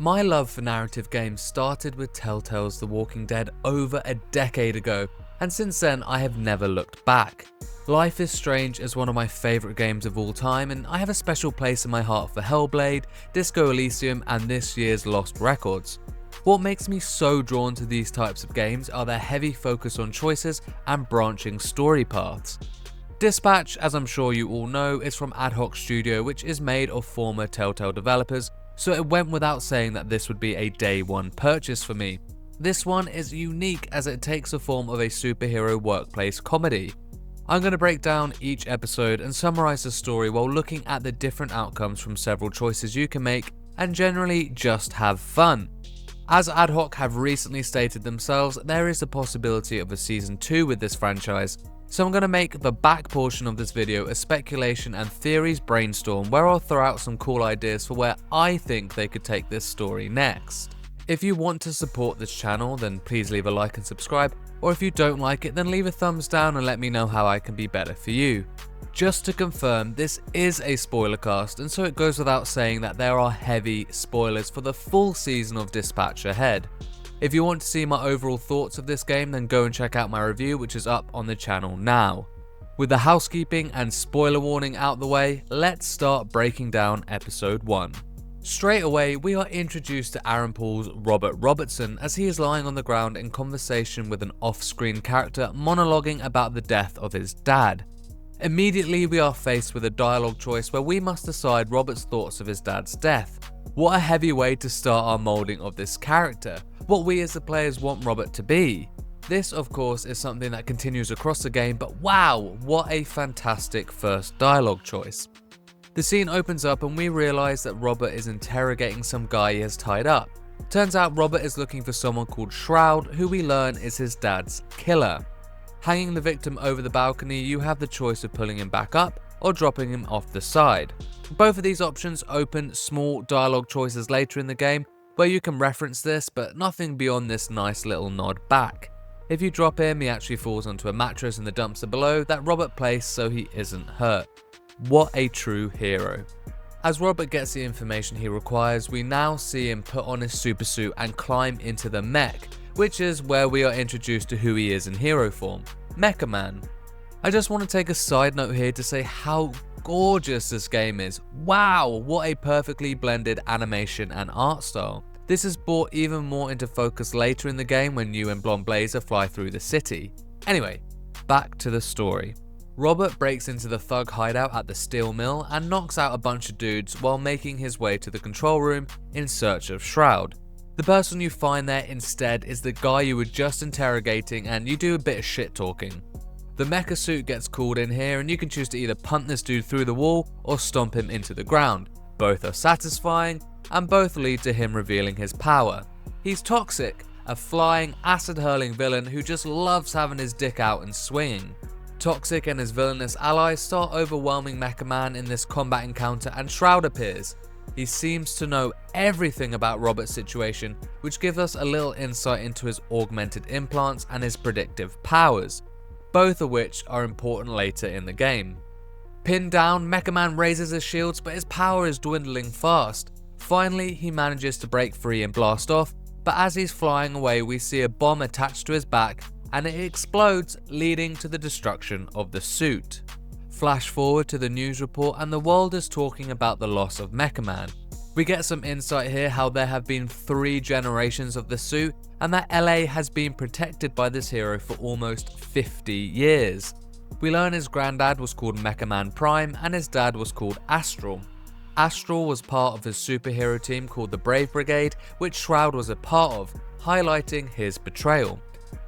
My love for narrative games started with Telltale's The Walking Dead over a decade ago, and since then I have never looked back. Life is Strange is one of my favourite games of all time, and I have a special place in my heart for Hellblade, Disco Elysium and this year's Lost Records. What makes me so drawn to these types of games are their heavy focus on choices and branching story paths. Dispatch, as I'm sure you all know, is from Adhoc Studio, which is made of former Telltale developers, so it went without saying that this would be a day one purchase for me. This one is unique as it takes the form of a superhero workplace comedy. I'm going to break down each episode and summarise the story while looking at the different outcomes from several choices you can make, and generally just have fun. As Adhoc have recently stated themselves, there is the possibility of a season 2 with this franchise, so I'm going to make the back portion of this video a speculation and theories brainstorm where I'll throw out some cool ideas for where I think they could take this story next. If you want to support this channel, then please leave a like and subscribe, or if you don't like it, then leave a thumbs down and let me know how I can be better for you. Just to confirm, this is a spoilercast, and so it goes without saying that there are heavy spoilers for the full season of Dispatch ahead. If you want to see my overall thoughts of this game, then go and check out my review, which is up on the channel now. With the housekeeping and spoiler warning out the way, let's start breaking down episode 1. Straight away, we are introduced to Aaron Paul's Robert Robertson as he is lying on the ground in conversation with an off-screen character monologuing about the death of his dad. Immediately, we are faced with a dialogue choice where we must decide Robert's thoughts of his dad's death. What a heavy way to start our moulding of this character, what we as the players want Robert to be. This, of course, is something that continues across the game, but wow, what a fantastic first dialogue choice. The scene opens up and we realise that Robert is interrogating some guy he has tied up. Turns out Robert is looking for someone called Shroud, who we learn is his dad's killer. Hanging the victim over the balcony, you have the choice of pulling him back up or dropping him off the side. Both of these options open small dialogue choices later in the game where you can reference this, but nothing beyond this nice little nod back. If you drop him, he actually falls onto a mattress in the dumpster below that Robert placed so he isn't hurt. What a true hero. As Robert gets the information he requires, we now see him put on his supersuit and climb into the mech, which is where we are introduced to who he is in hero form, Mecha Man. I just want to take a side note here to say how gorgeous this game is. Wow, what a perfectly blended animation and art style. This is brought even more into focus later in the game when you and Blonde Blazer fly through the city. Anyway, back to the story. Robert breaks into the thug hideout at the steel mill and knocks out a bunch of dudes while making his way to the control room in search of Shroud. The person you find there instead is the guy you were just interrogating, and you do a bit of shit talking. The mecha suit gets called in here and you can choose to either punt this dude through the wall or stomp him into the ground. Both are satisfying and both lead to him revealing his power. He's Toxic, a flying, acid-hurling villain who just loves having his dick out and swinging. Toxic and his villainous allies start overwhelming Mecha Man in this combat encounter and Shroud appears. He seems to know everything about Robert's situation, which gives us a little insight into his augmented implants and his predictive powers, both of which are important later in the game. Pinned down, Mecha Man raises his shields, but his power is dwindling fast. Finally, he manages to break free and blast off, but as he's flying away we see a bomb attached to his back and it explodes, leading to the destruction of the suit. Flash forward to the news report and the world is talking about the loss of Mecha Man. We get some insight here how there have been 3 generations of the suit and that LA has been protected by this hero for almost 50 years. We learn his granddad was called Mecha Man Prime and his dad was called Astral. Astral was part of his superhero team called the Brave Brigade, which Shroud was a part of, highlighting his betrayal.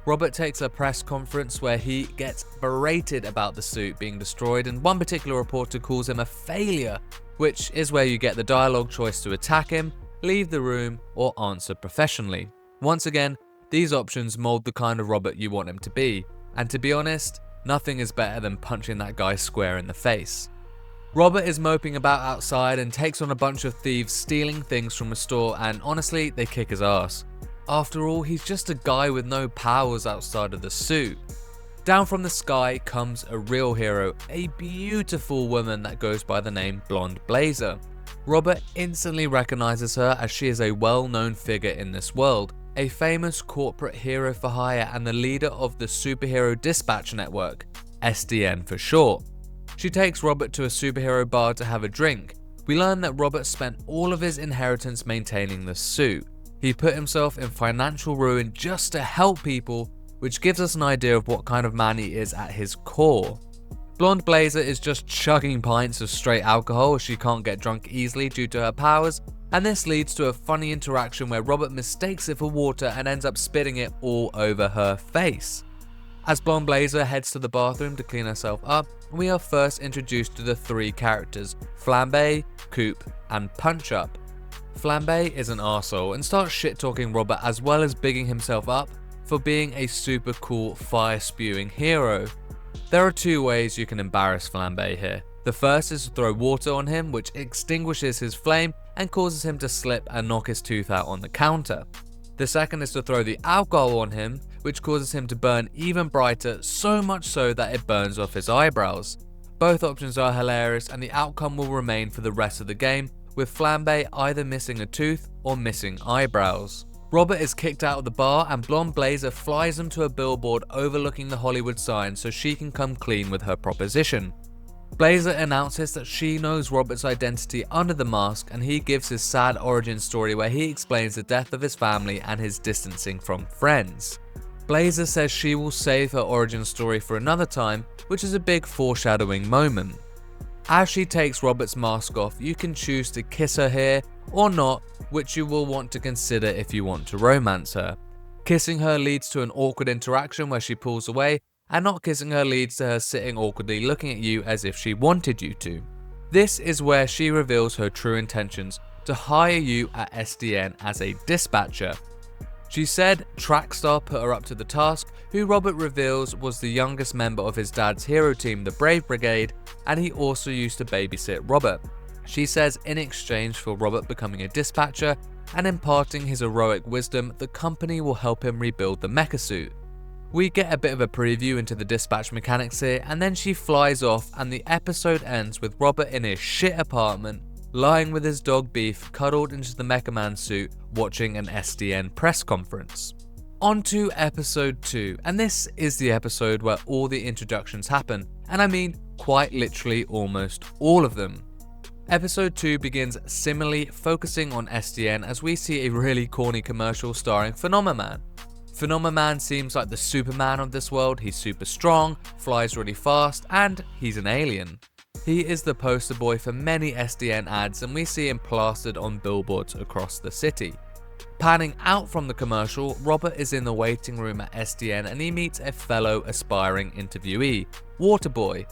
Robert takes a press conference where he gets berated about the suit being destroyed, and one particular reporter calls him a failure, which is where you get the dialogue choice to attack him, leave the room, or answer professionally. Once again, these options mold the kind of Robert you want him to be, and to be honest, nothing is better than punching that guy square in the face. Robert is moping about outside and takes on a bunch of thieves stealing things from a store, and honestly, they kick his ass. After all, he's just a guy with no powers outside of the suit. Down from the sky comes a real hero, a beautiful woman that goes by the name Blonde Blazer. Robert instantly recognizes her as she is a well-known figure in this world, a famous corporate hero for hire and the leader of the Superhero Dispatch Network, SDN for short. She takes Robert to a superhero bar to have a drink. We learn that Robert spent all of his inheritance maintaining the suit. He put himself in financial ruin just to help people, which gives us an idea of what kind of man he is at his core. Blonde Blazer is just chugging pints of straight alcohol as she can't get drunk easily due to her powers, and this leads to a funny interaction where Robert mistakes it for water and ends up spitting it all over her face. As Blonde Blazer heads to the bathroom to clean herself up, we are first introduced to the three characters, Flambe, Coop, and Punch Up. Flambe is an arsehole and starts shit-talking Robert as well as bigging himself up for being a super cool fire-spewing hero. There are two ways you can embarrass Flambe here. The first is to throw water on him, which extinguishes his flame and causes him to slip and knock his tooth out on the counter. The second is to throw the alcohol on him, which causes him to burn even brighter, so much so that it burns off his eyebrows. Both options are hilarious and the outcome will remain for the rest of the game, with Flambe either missing a tooth or missing eyebrows. Robert is kicked out of the bar and Blonde Blazer flies him to a billboard overlooking the Hollywood sign so she can come clean with her proposition. Blazer announces that she knows Robert's identity under the mask and he gives his sad origin story where he explains the death of his family and his distancing from friends. Blazer says she will save her origin story for another time, which is a big foreshadowing moment. As she takes Robert's mask off, you can choose to kiss her here or not, which you will want to consider if you want to romance her. Kissing her leads to an awkward interaction where she pulls away, and not kissing her leads to her sitting awkwardly looking at you as if she wanted you to. This is where she reveals her true intentions to hire you at SDN as a dispatcher. She said Trackstar put her up to the task, who Robert reveals was the youngest member of his dad's hero team, the Brave Brigade, and he also used to babysit Robert. She says in exchange for Robert becoming a dispatcher and imparting his heroic wisdom, the company will help him rebuild the mecha suit. We get a bit of a preview into the dispatch mechanics here, and then she flies off and the episode ends with Robert in his shit apartment, lying with his dog Beef cuddled into the Mecha Man suit, watching an SDN press conference. On to episode 2, and this is the episode where all the introductions happen, and I mean quite literally almost all of them. Episode 2 begins similarly focusing on SDN as we see a really corny commercial starring Phenomenon. Phenomenon seems like the Superman of this world. He's super strong, flies really fast, and he's an alien. He is the poster boy for many SDN ads and we see him plastered on billboards across the city. Panning out from the commercial, Robert is in the waiting room at SDN and he meets a fellow aspiring interviewee, Waterboy.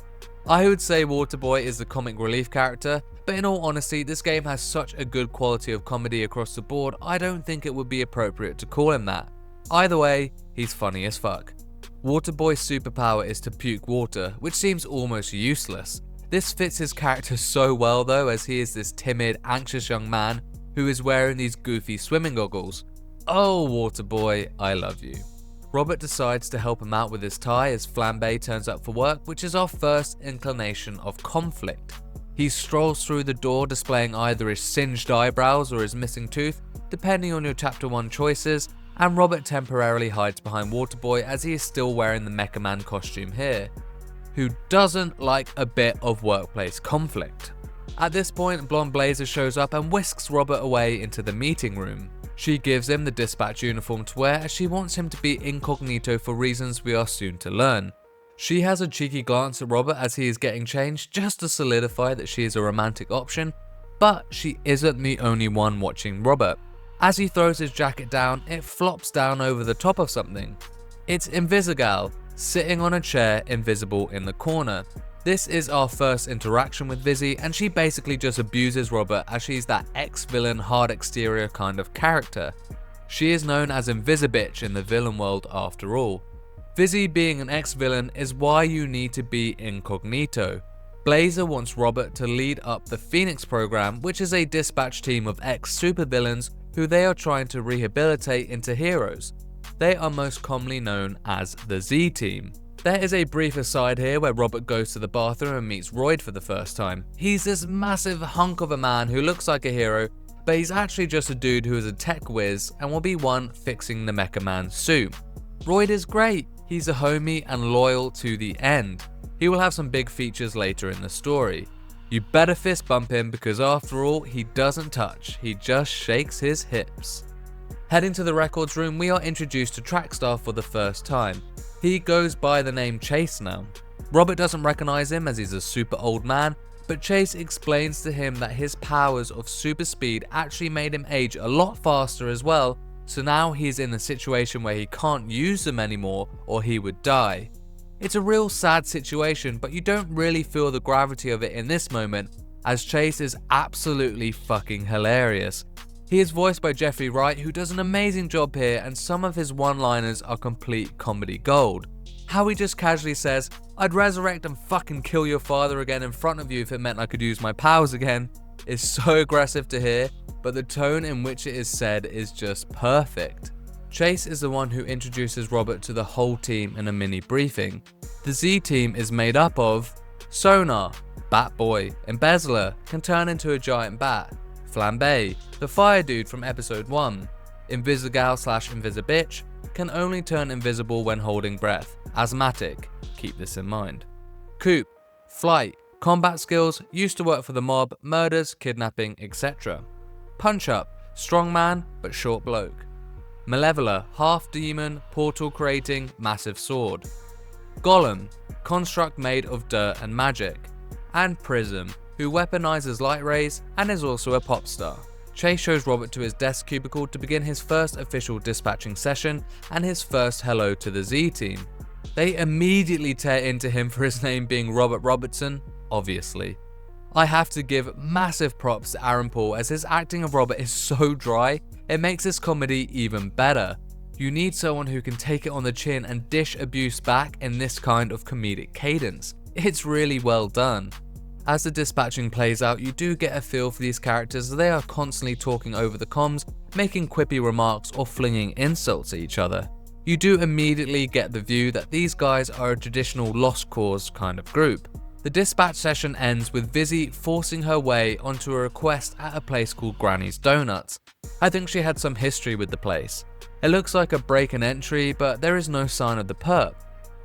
I would say Waterboy is the comic relief character, but in all honesty, this game has such a good quality of comedy across the board, I don't think it would be appropriate to call him that. Either way, he's funny as fuck. Waterboy's superpower is to puke water, which seems almost useless. This fits his character so well though, as he is this timid, anxious young man who is wearing these goofy swimming goggles. Oh Waterboy, I love you. Robert decides to help him out with his tie as Flambe turns up for work, which is our first inclination of conflict. He strolls through the door displaying either his singed eyebrows or his missing tooth, depending on your chapter 1 choices, and Robert temporarily hides behind Waterboy as he is still wearing the Mecha Man costume here, who doesn't like a bit of workplace conflict. At this point, Blonde Blazer shows up and whisks Robert away into the meeting room. She gives him the dispatch uniform to wear as she wants him to be incognito for reasons we are soon to learn. She has a cheeky glance at Robert as he is getting changed just to solidify that she is a romantic option, but she isn't the only one watching Robert. As he throws his jacket down, it flops down over the top of something. It's Invisigal, sitting on a chair invisible in the corner. This is our first interaction with Vizzy and she basically just abuses Robert as she's that ex-villain hard exterior kind of character. She is known as Invisibitch in the villain world after all. Vizzy being an ex-villain is why you need to be incognito. Blazer wants Robert to lead up the Phoenix program, which is a dispatch team of ex-supervillains who they are trying to rehabilitate into heroes. They are most commonly known as the Z Team. There is a brief aside here where Robert goes to the bathroom and meets Royd for the first time. He's this massive hunk of a man who looks like a hero, but he's actually just a dude who is a tech whiz and will be one fixing the Mecha Man soon. Royd is great, he's a homie and loyal to the end. He will have some big features later in the story. You better fist bump him because after all, he doesn't touch, he just shakes his hips. Heading to the records room, we are introduced to Trackstar for the first time. He goes by the name Chase now. Robert doesn't recognize him as he's a super old man, but Chase explains to him that his powers of super speed actually made him age a lot faster as well, so now he's in a situation where he can't use them anymore or he would die. It's a real sad situation, but you don't really feel the gravity of it in this moment, as Chase is absolutely fucking hilarious. He is voiced by Jeffrey Wright, who does an amazing job here, and some of his one-liners are complete comedy gold. How he just casually says, "I'd resurrect and fucking kill your father again in front of you if it meant I could use my powers again," is so aggressive to hear, but the tone in which it is said is just perfect. Chase is the one who introduces Robert to the whole team in a mini briefing. The Z team is made up of Sonar, Bat Boy, Embezzler, can turn into a giant bat, Flambe, the fire dude from episode 1, Invisigal/Invisibitch, can only turn invisible when holding breath, asthmatic, keep this in mind. Coop, Flight, combat skills, used to work for the mob, murders, kidnapping, etc. Punch Up, strong man but short bloke. Malevola, half demon, portal creating, massive sword. Gollum, construct made of dirt and magic. And Prism, who weaponizes light rays and is also a pop star. Chase shows Robert to his desk cubicle to begin his first official dispatching session and his first hello to the Z team. They immediately tear into him for his name being Robert Robertson, obviously. I have to give massive props to Aaron Paul, as his acting of Robert is so dry, it makes this comedy even better. You need someone who can take it on the chin and dish abuse back in this kind of comedic cadence. It's really well done. As the dispatching plays out, you do get a feel for these characters as they are constantly talking over the comms, making quippy remarks or flinging insults at each other. You do immediately get the view that these guys are a traditional lost cause kind of group. The dispatch session ends with Vizzy forcing her way onto a request at a place called Granny's Donuts. I think she had some history with the place. It looks like a break and entry, but there is no sign of the perp.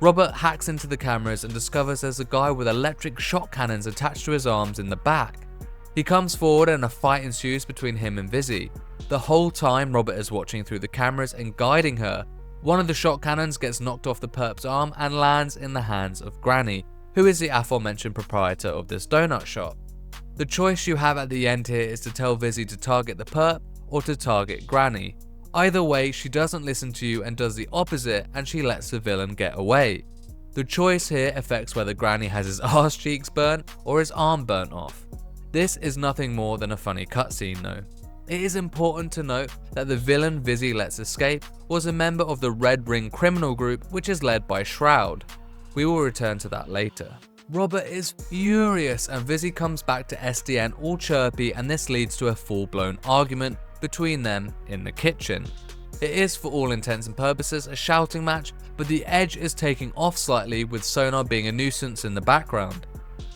Robert hacks into the cameras and discovers there's a guy with electric shot cannons attached to his arms in the back. He comes forward and a fight ensues between him and Vizzy. The whole time Robert is watching through the cameras and guiding her. One of the shot cannons gets knocked off the perp's arm and lands in the hands of Granny, who is the aforementioned proprietor of this donut shop. The choice you have at the end here is to tell Vizzy to target the perp or to target Granny. Either way, she doesn't listen to you and does the opposite, and she lets the villain get away. The choice here affects whether Granny has his arse cheeks burnt or his arm burnt off. This is nothing more than a funny cutscene though. It is important to note that the villain Vizzy lets escape was a member of the Red Ring criminal group, which is led by Shroud. We will return to that later. Robert is furious and Vizzy comes back to SDN all chirpy, and this leads to a full-blown argument between them in the kitchen. It is for all intents and purposes a shouting match, but the edge is taking off slightly with Sonar being a nuisance in the background.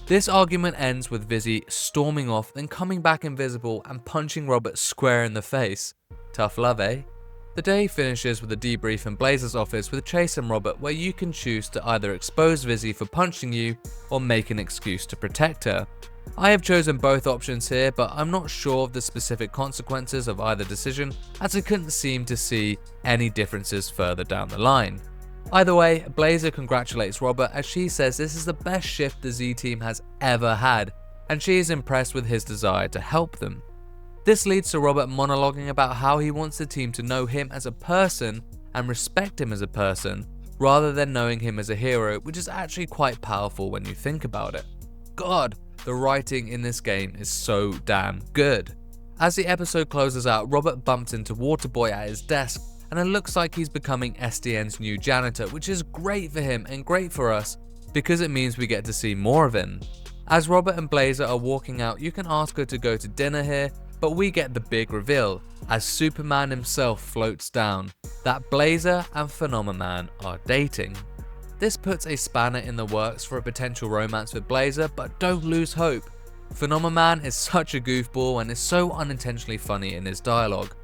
This argument ends with Vizzy storming off, then coming back invisible and punching Robert square in the face. Tough love, eh? The day finishes with a debrief in Blazer's office with Chase and Robert, where you can choose to either expose Vizzy for punching you or make an excuse to protect her. I have chosen both options here, but I'm not sure of the specific consequences of either decision, as I couldn't seem to see any differences further down the line. Either way, Blazer congratulates Robert as she says this is the best shift the Z team has ever had, and she is impressed with his desire to help them. This leads to Robert monologuing about how he wants the team to know him as a person and respect him as a person, rather than knowing him as a hero, which is actually quite powerful when you think about it. God, the writing in this game is so damn good. As the episode closes out, Robert bumps into Waterboy at his desk, and it looks like he's becoming SDN's new janitor, which is great for him and great for us because it means we get to see more of him. As Robert and Blazer are walking out, you can ask her to go to dinner here, but we get the big reveal as Superman himself floats down that Blazer and Phenomenon are dating. this puts a spanner in the works for a potential romance with Blazer, but don't lose hope. Phenomenon is such a goofball and is so unintentionally funny in his dialogue.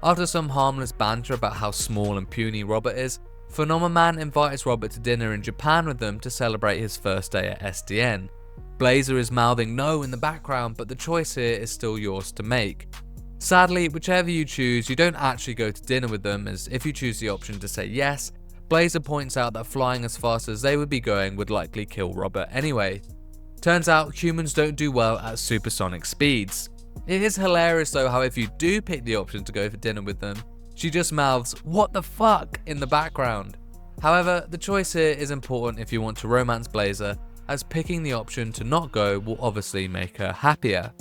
After some harmless banter about how small and puny Robert is, Phenomenon invites Robert to dinner in Japan with them to celebrate his first day at SDN. Blazer is mouthing no in the background, but the choice here is still yours to make. Sadly, whichever you choose, you don't actually go to dinner with them, as if you choose the option to say yes, Blazer points out that flying as fast as they would be going would likely kill Robert anyway. Turns out humans don't do well at supersonic speeds. It is hilarious though how if you do pick the option to go for dinner with them, she just mouths "what the fuck" in the background. However, the choice here is important if you want to romance Blazer, as picking the option to not go will obviously make her happier.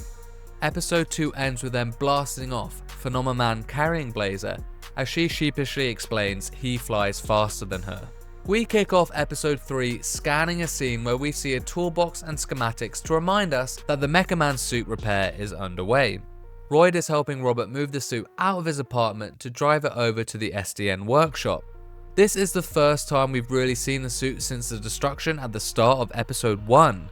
Episode 2 ends with them blasting off, Phenomenon carrying Blazer, as she sheepishly explains he flies faster than her. We kick off episode 3 scanning a scene where we see a toolbox and schematics to remind us that the Mecha Man suit repair is underway. Royd is helping Robert move the suit out of his apartment to drive it over to the SDN workshop. This is the first time we've really seen the suit since the destruction at the start of episode 1.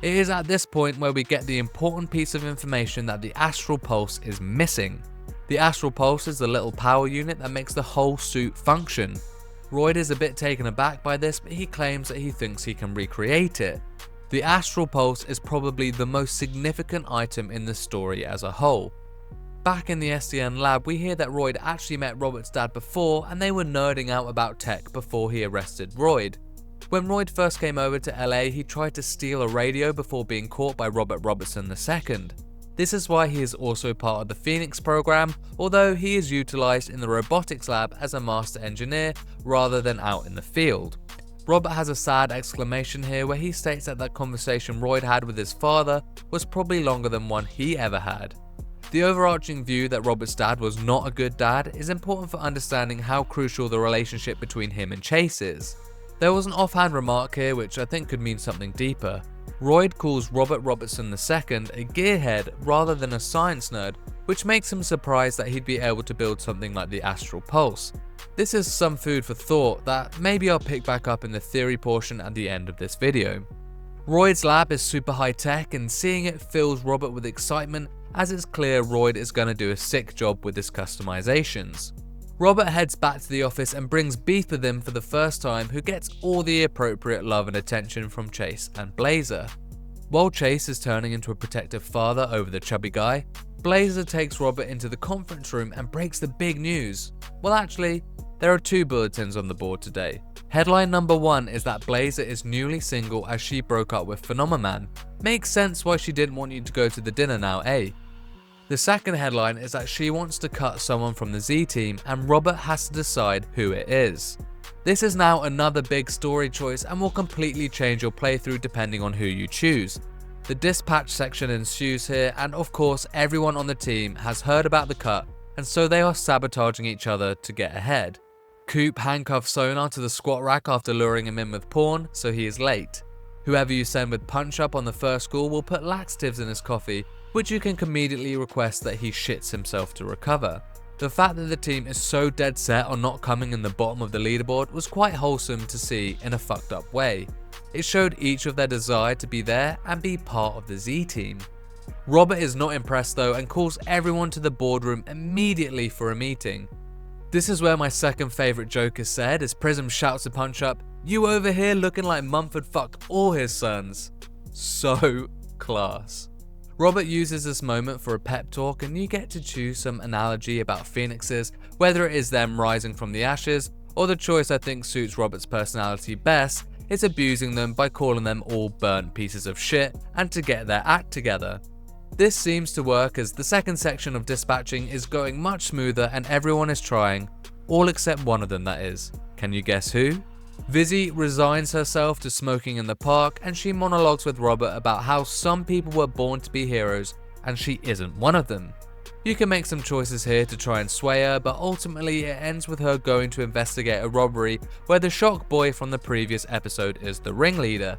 It is at this point where we get the important piece of information that the Astral Pulse is missing. The Astral Pulse is the little power unit that makes the whole suit function. Royd is a bit taken aback by this, but he claims that he thinks he can recreate it. The Astral Pulse is probably the most significant item in the story as a whole. Back in the SDN lab, we hear that Royd actually met Robert's dad before, and they were nerding out about tech before he arrested Royd. When Royd first came over to LA, he tried to steal a radio before being caught by Robert Robertson II. This is why he is also part of the Phoenix program, although he is utilised in the robotics lab as a master engineer rather than out in the field. Robert has a sad exclamation here where he states that conversation Royd had with his father was probably longer than one he ever had. The overarching view that Robert's dad was not a good dad is important for understanding how crucial the relationship between him and Chase is. There was an offhand remark here which I think could mean something deeper. Royd calls Robert Robertson II a gearhead rather than a science nerd, which makes him surprised that he'd be able to build something like the Astral Pulse. This is some food for thought that maybe I'll pick back up in the theory portion at the end of this video. Royd's lab is super high tech, and seeing it fills Robert with excitement as it's clear Royd is going to do a sick job with his customizations. Robert heads back to the office and brings Beef with him for the first time, who gets all the appropriate love and attention from Chase and Blazer. While Chase is turning into a protective father over the chubby guy, Blazer takes Robert into the conference room and breaks the big news. Well, actually, there are 2 bulletins on the board today. Headline number 1 is that Blazer is newly single as she broke up with Phenomenon. Makes sense why she didn't want you to go to the dinner now, eh? The second headline is that she wants to cut someone from the Z team and Robert has to decide who it is. This is now another big story choice and will completely change your playthrough depending on who you choose. The dispatch section ensues here, and of course everyone on the team has heard about the cut, and so they are sabotaging each other to get ahead. Coop handcuffs Sonar to the squat rack after luring him in with porn, so he is late. Whoever you send with Punch Up on the first call will put laxatives in his coffee, which you can immediately request that he shits himself to recover. The fact that the team is so dead set on not coming in the bottom of the leaderboard was quite wholesome to see in a fucked up way. It showed each of their desire to be there and be part of the Z team. Robert is not impressed though and calls everyone to the boardroom immediately for a meeting. This is where my second favourite joke is said as Prism shouts to Punch Up, "You over here looking like Mumford fucked all his sons." So class. Robert uses this moment for a pep talk, and you get to choose some analogy about phoenixes, whether it is them rising from the ashes, or the choice I think suits Robert's personality best is abusing them by calling them all burnt pieces of shit and to get their act together. This seems to work as the second section of dispatching is going much smoother and everyone is trying, all except one of them that is. Can you guess who? Vizzy resigns herself to smoking in the park and she monologues with Robert about how some people were born to be heroes and she isn't one of them. You can make some choices here to try and sway her, but ultimately it ends with her going to investigate a robbery where the shock boy from the previous episode is the ringleader.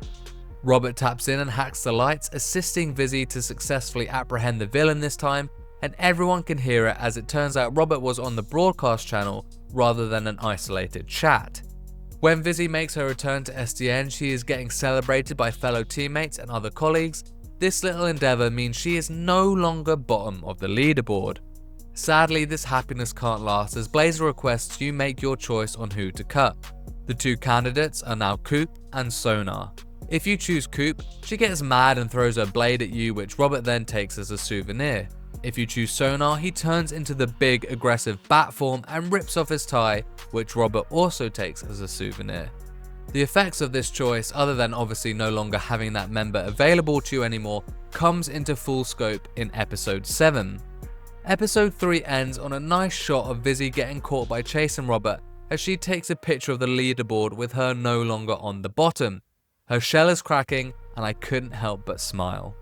Robert taps in and hacks the lights, assisting Vizzy to successfully apprehend the villain this time, and everyone can hear it as it turns out Robert was on the broadcast channel rather than an isolated chat. When Vizzy makes her return to SDN, she is getting celebrated by fellow teammates and other colleagues. This little endeavour means she is no longer bottom of the leaderboard. Sadly, this happiness can't last as Blazer requests you make your choice on who to cut. The two candidates are now Coop and Sonar. If you choose Coop, she gets mad and throws her blade at you, which Robert then takes as a souvenir. If you choose Sonar, he turns into the big aggressive bat form and rips off his tie, which Robert also takes as a souvenir. The effects of this choice, other than obviously no longer having that member available to you anymore, comes into full scope in episode 7. Episode 3 ends on a nice shot of Vizzy getting caught by Chase and Robert as she takes a picture of the leaderboard with her no longer on the bottom. Her shell is cracking and I couldn't help but smile.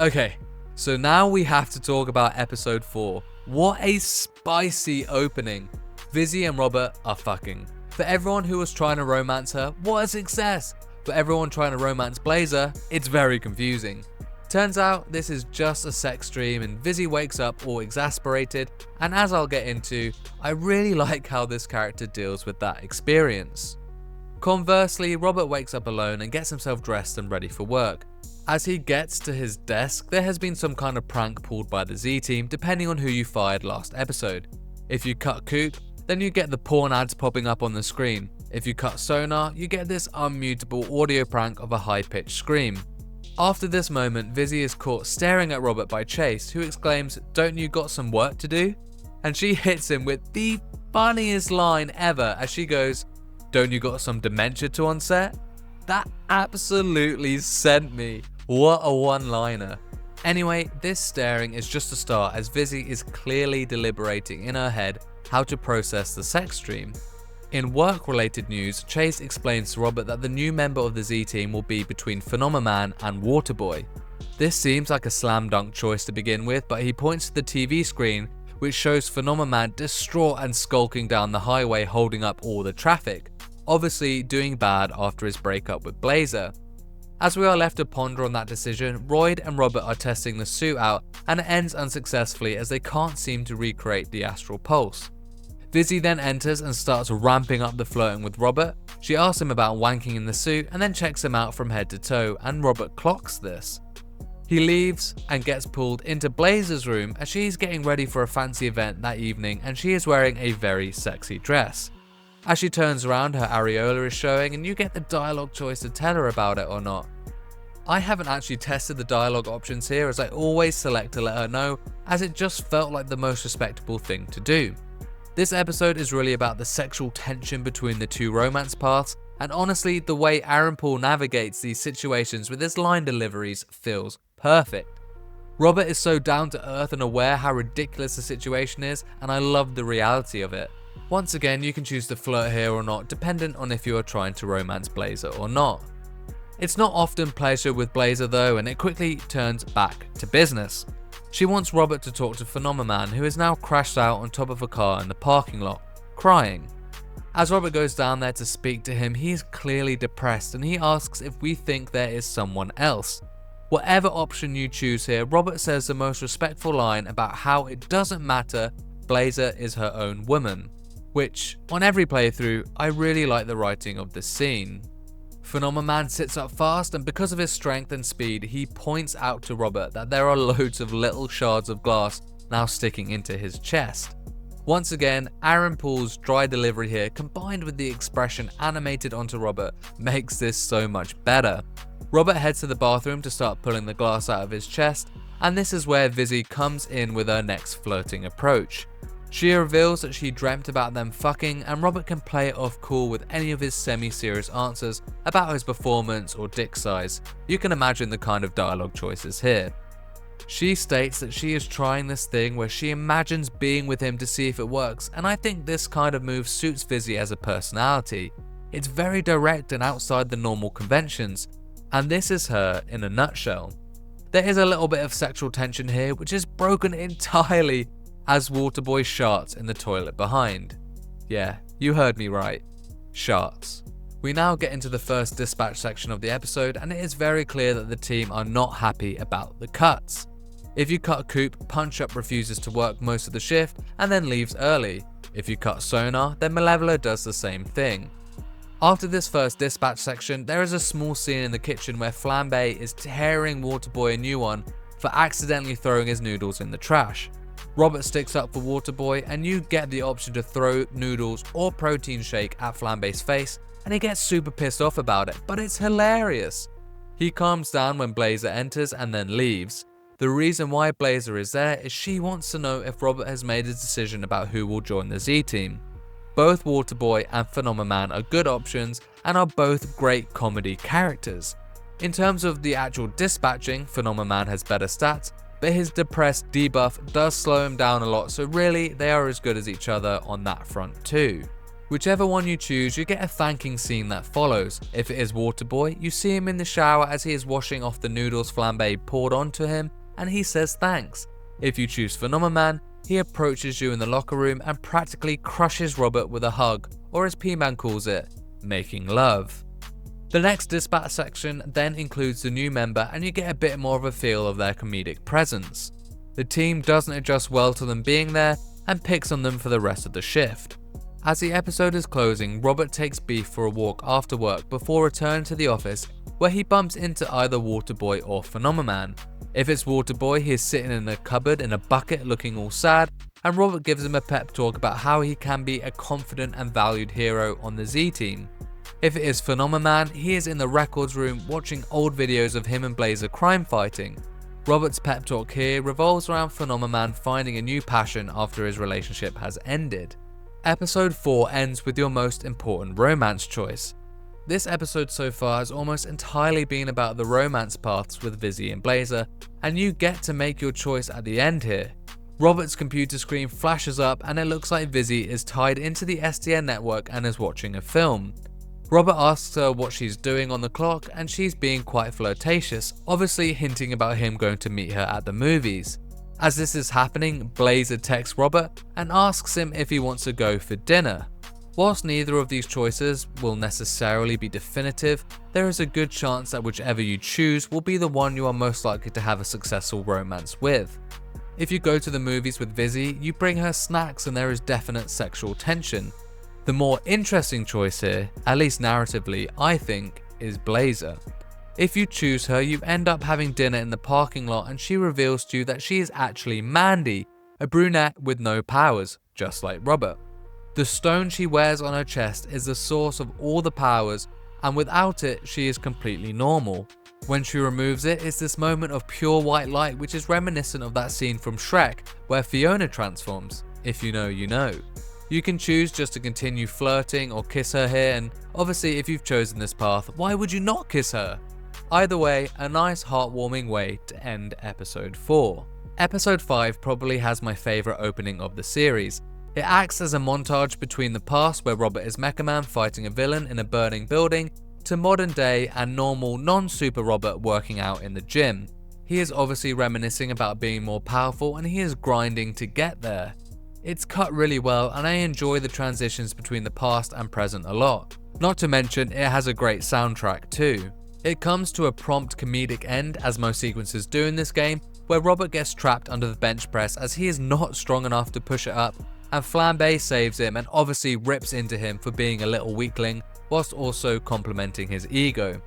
Okay, so now we have to talk about episode 4. What a spicy opening. Vizzy and Robert are fucking. For everyone who was trying to romance her, what a success. For everyone trying to romance Blazer, it's very confusing. Turns out this is just a sex dream and Vizzy wakes up all exasperated, and as I'll get into, I really like how this character deals with that experience. Conversely, Robert wakes up alone and gets himself dressed and ready for work. As he gets to his desk, there has been some kind of prank pulled by the Z team depending on who you fired last episode. If you cut Coop, then you get the porn ads popping up on the screen. If you cut Sonar, you get this unmutable audio prank of a high-pitched scream. After this moment, Vizzy is caught staring at Robert by Chase, who exclaims, "Don't you got some work to do?" And she hits him with the funniest line ever as she goes, "Don't you got some dementia to onset?" That absolutely sent me. What a one-liner. Anyway, this staring is just a start as Vizzy is clearly deliberating in her head how to process the sex dream. In work-related news, Chase explains to Robert that the new member of the Z team will be between Phenomenon and Waterboy. This seems like a slam dunk choice to begin with, but he points to the TV screen, which shows Phenomenon distraught and skulking down the highway holding up all the traffic, obviously doing bad after his breakup with Blazer. As we are left to ponder on that decision, Royd and Robert are testing the suit out and it ends unsuccessfully as they can't seem to recreate the astral pulse. Vizzy then enters and starts ramping up the flirting with Robert. She asks him about wanking in the suit and then checks him out from head to toe, and Robert clocks this. He leaves and gets pulled into Blazer's room as she's getting ready for a fancy event that evening and she is wearing a very sexy dress. As she turns around, her areola is showing and you get the dialogue choice to tell her about it or not. I haven't actually tested the dialogue options here as I always select to let her know, as it just felt like the most respectable thing to do. This episode is really about the sexual tension between the two romance paths, and honestly, the way Aaron Paul navigates these situations with his line deliveries feels perfect. Robert is so down to earth and aware how ridiculous the situation is, and I love the reality of it. Once again, you can choose to flirt here or not, dependent on if you are trying to romance Blazer or not. It's not often pleasure with Blazer though, and it quickly turns back to business. She wants Robert to talk to Phenomenon, who is now crashed out on top of a car in the parking lot, crying. As Robert goes down there to speak to him, he is clearly depressed and he asks if we think there is someone else. Whatever option you choose here, Robert says the most respectful line about how it doesn't matter, Blazer is her own woman. Which, on every playthrough, I really like the writing of this scene. Phenomenon sits up fast and because of his strength and speed, he points out to Robert that there are loads of little shards of glass now sticking into his chest. Once again, Aaron Paul's dry delivery here combined with the expression animated onto Robert makes this so much better. Robert heads to the bathroom to start pulling the glass out of his chest, and this is where Vizzy comes in with her next flirting approach. She reveals that she dreamt about them fucking, and Robert can play it off cool with any of his semi-serious answers about his performance or dick size. You can imagine the kind of dialogue choices here. She states that she is trying this thing where she imagines being with him to see if it works, and I think this kind of move suits Vizzy as a personality. It's very direct and outside the normal conventions, and this is her in a nutshell. There is a little bit of sexual tension here, which is broken entirely as Waterboy sharts in the toilet behind. Yeah, you heard me right. Sharts. We now get into the first dispatch section of the episode, and it is very clear that the team are not happy about the cuts. If you cut Coop, Punch Up refuses to work most of the shift and then leaves early. If you cut Sonar, then Malevola does the same thing. After this first dispatch section, there is a small scene in the kitchen where Flambe is tearing Waterboy a new one for accidentally throwing his noodles in the trash. Robert sticks up for Waterboy, and you get the option to throw noodles or protein shake at Flambe's face, and he gets super pissed off about it, but it's hilarious. He calms down when Blazer enters and then leaves. The reason why Blazer is there is she wants to know if Robert has made a decision about who will join the Z team. Both Waterboy and Phenomenon are good options and are both great comedy characters. In terms of the actual dispatching, Phenomenon has better stats, but his depressed debuff does slow him down a lot, so really they are as good as each other on that front too. Whichever one you choose, you get a thanking scene that follows. If it is Waterboy, you see him in the shower as he is washing off the noodles Flambe poured onto him, and he says thanks. If you choose Phenomenon, he approaches you in the locker room and practically crushes Robert with a hug, or as P-Man calls it, making love. The next dispatch section then includes the new member, and you get a bit more of a feel of their comedic presence. The team doesn't adjust well to them being there and picks on them for the rest of the shift. As the episode is closing, Robert takes Beef for a walk after work before returning to the office, where he bumps into either Waterboy or Phenomenon. If it's Waterboy, he is sitting in a cupboard in a bucket looking all sad, and Robert gives him a pep talk about how he can be a confident and valued hero on the Z team. If it is Phenomenon, he is in the records room watching old videos of him and Blazer crime fighting. Robert's pep talk here revolves around Phenomenon finding a new passion after his relationship has ended. Episode 4 ends with your most important romance choice. This episode so far has almost entirely been about the romance paths with Vizzy and Blazer, and you get to make your choice at the end here. Robert's computer screen flashes up and it looks like Vizzy is tied into the SDN network and is watching a film. Robert asks her what she's doing on the clock, and she's being quite flirtatious, obviously hinting about him going to meet her at the movies. As this is happening, Blazer texts Robert and asks him if he wants to go for dinner. Whilst neither of these choices will necessarily be definitive, there is a good chance that whichever you choose will be the one you are most likely to have a successful romance with. If you go to the movies with Vizzy, you bring her snacks and there is definite sexual tension. The more interesting choice here, at least narratively, I think, is Blazer. If you choose her, you end up having dinner in the parking lot and she reveals to you that she is actually Mandy, a brunette with no powers, just like Robert. The stone she wears on her chest is the source of all the powers, and without it, she is completely normal. When she removes it, it's this moment of pure white light, which is reminiscent of that scene from Shrek where Fiona transforms. If you know, you know. You can choose just to continue flirting or kiss her here, and obviously if you've chosen this path, why would you not kiss her? Either way, a nice heartwarming way to end episode 4. Episode 5 probably has my favourite opening of the series. It acts as a montage between the past where Robert is Mecha Man fighting a villain in a burning building, to modern day and normal non-super Robert working out in the gym. He is obviously reminiscing about being more powerful and he is grinding to get there. It's cut really well and I enjoy the transitions between the past and present a lot. Not to mention it has a great soundtrack too. It comes to a prompt comedic end, as most sequences do in this game, where Robert gets trapped under the bench press as he is not strong enough to push it up, and Flambe saves him and obviously rips into him for being a little weakling, whilst also complimenting his ego.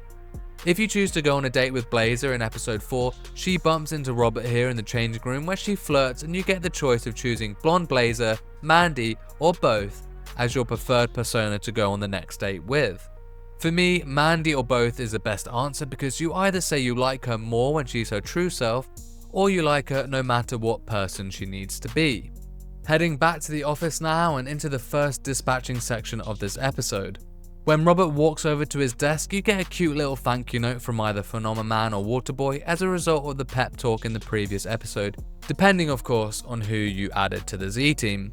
If you choose to go on a date with Blazer in episode 4, she bumps into Robert here in the changing room where she flirts, and you get the choice of choosing blonde Blazer, Mandy, or both as your preferred persona to go on the next date with. For me, Mandy or both is the best answer because you either say you like her more when she's her true self, or you like her no matter what person she needs to be. Heading back to the office now and into the first dispatching section of this episode. When Robert walks over to his desk, you get a cute little thank you note from either Phenomenon or Waterboy as a result of the pep talk in the previous episode, depending of course on who you added to the Z team.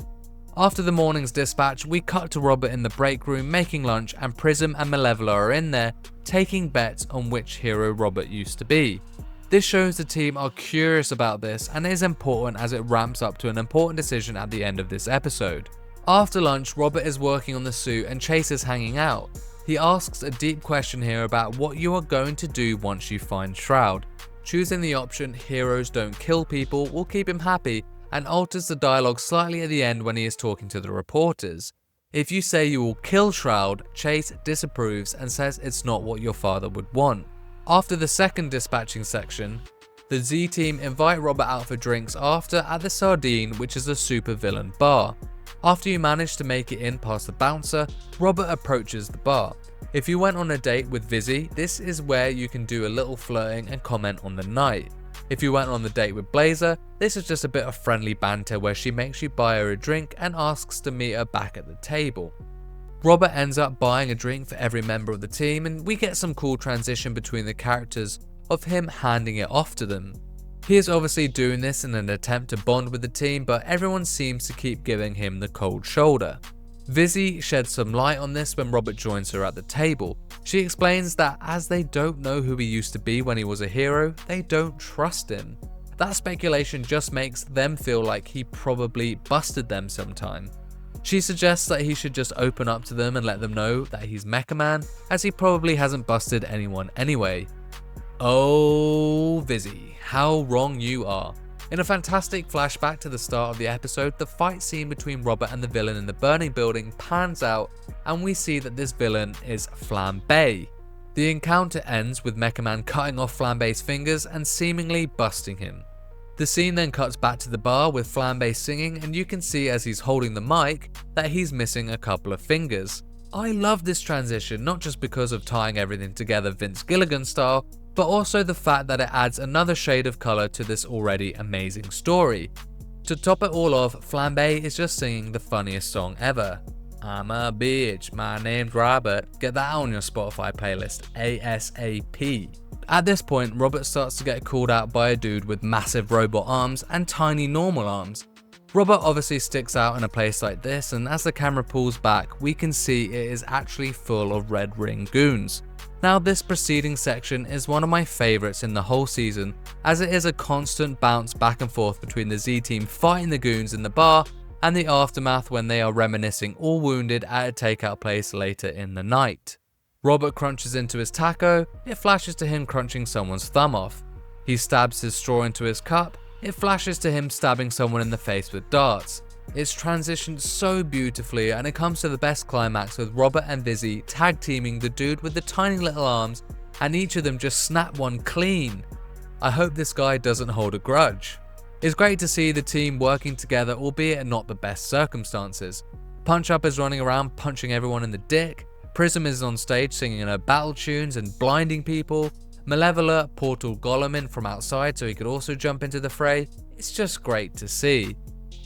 After the morning's dispatch, we cut to Robert in the break room making lunch, and Prism and Malevola are in there taking bets on which hero Robert used to be. This shows the team are curious about this and is important as it ramps up to an important decision at the end of this episode. After lunch, Robert is working on the suit and Chase is hanging out. He asks a deep question here about what you are going to do once you find Shroud. Choosing the option heroes don't kill people will keep him happy, and alters the dialogue slightly at the end when he is talking to the reporters. If you say you will kill Shroud, Chase disapproves and says it's not what your father would want. After the second dispatching section, the Z team invite Robert out for drinks after at the Sardine, which is a supervillain bar. After you manage to make it in past the bouncer, Robert approaches the bar. If you went on a date with Vizzy, this is where you can do a little flirting and comment on the night. If you went on the date with Blazer, this is just a bit of friendly banter where she makes you buy her a drink and asks to meet her back at the table. Robert ends up buying a drink for every member of the team, and we get some cool transition between the characters of him handing it off to them. He is obviously doing this in an attempt to bond with the team, but everyone seems to keep giving him the cold shoulder. Vizzy sheds some light on this when Robert joins her at the table. She explains that as they don't know who he used to be when he was a hero, they don't trust him. That speculation just makes them feel like he probably busted them sometime. She suggests that he should just open up to them and let them know that he's Mecha Man, as he probably hasn't busted anyone anyway. Oh, Vizzy, how wrong you are. In a fantastic flashback to the start of the episode, the fight scene between Robert and the villain in the burning building pans out, and we see that this villain is Flambe. The encounter ends with Mecha Man cutting off Flambe's fingers and seemingly busting him. The scene then cuts back to the bar with Flambe singing, and you can see as he's holding the mic that he's missing a couple of fingers. I love this transition, not just because of tying everything together Vince Gilligan style, but also the fact that it adds another shade of colour to this already amazing story. To top it all off, Flambe is just singing the funniest song ever. I'm a bitch, my name's Robert. Get that on your Spotify playlist ASAP. At this point, Robert starts to get called out by a dude with massive robot arms and tiny normal arms. Robert obviously sticks out in a place like this, and as the camera pulls back, we can see it is actually full of Red Ring goons. Now, this preceding section is one of my favourites in the whole season, as it is a constant bounce back and forth between the Z team fighting the goons in the bar and the aftermath when they are reminiscing all wounded at a takeout place later in the night. Robert crunches into his taco, it flashes to him crunching someone's thumb off. He stabs his straw into his cup, it flashes to him stabbing someone in the face with darts. It's transitioned so beautifully, and it comes to the best climax with Robert and Vizzy tag teaming the dude with the tiny little arms, and each of them just snap one clean. I hope this guy doesn't hold a grudge. It's great to see the team working together, albeit in not the best circumstances. Punch Up is running around punching everyone in the dick, Prism is on stage singing her battle tunes and blinding people, Malevola portal Gollum in from outside so he could also jump into the fray. It's just great to see.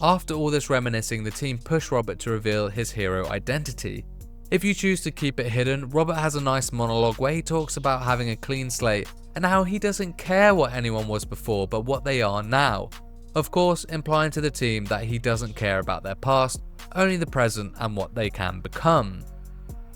After all this reminiscing, the team push Robert to reveal his hero identity. If you choose to keep it hidden, Robert has a nice monologue where he talks about having a clean slate and how he doesn't care what anyone was before but what they are now. Of course, implying to the team that he doesn't care about their past, only the present and what they can become.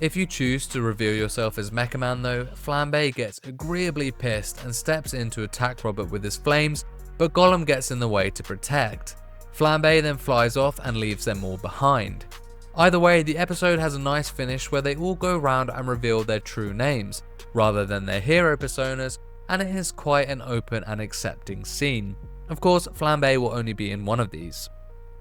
If you choose to reveal yourself as Mecha Man though, Flambe gets agreeably pissed and steps in to attack Robert with his flames, but Gollum gets in the way to protect. Flambe then flies off and leaves them all behind. Either way, the episode has a nice finish where they all go around and reveal their true names, rather than their hero personas, and it is quite an open and accepting scene. Of course, Flambe will only be in one of these.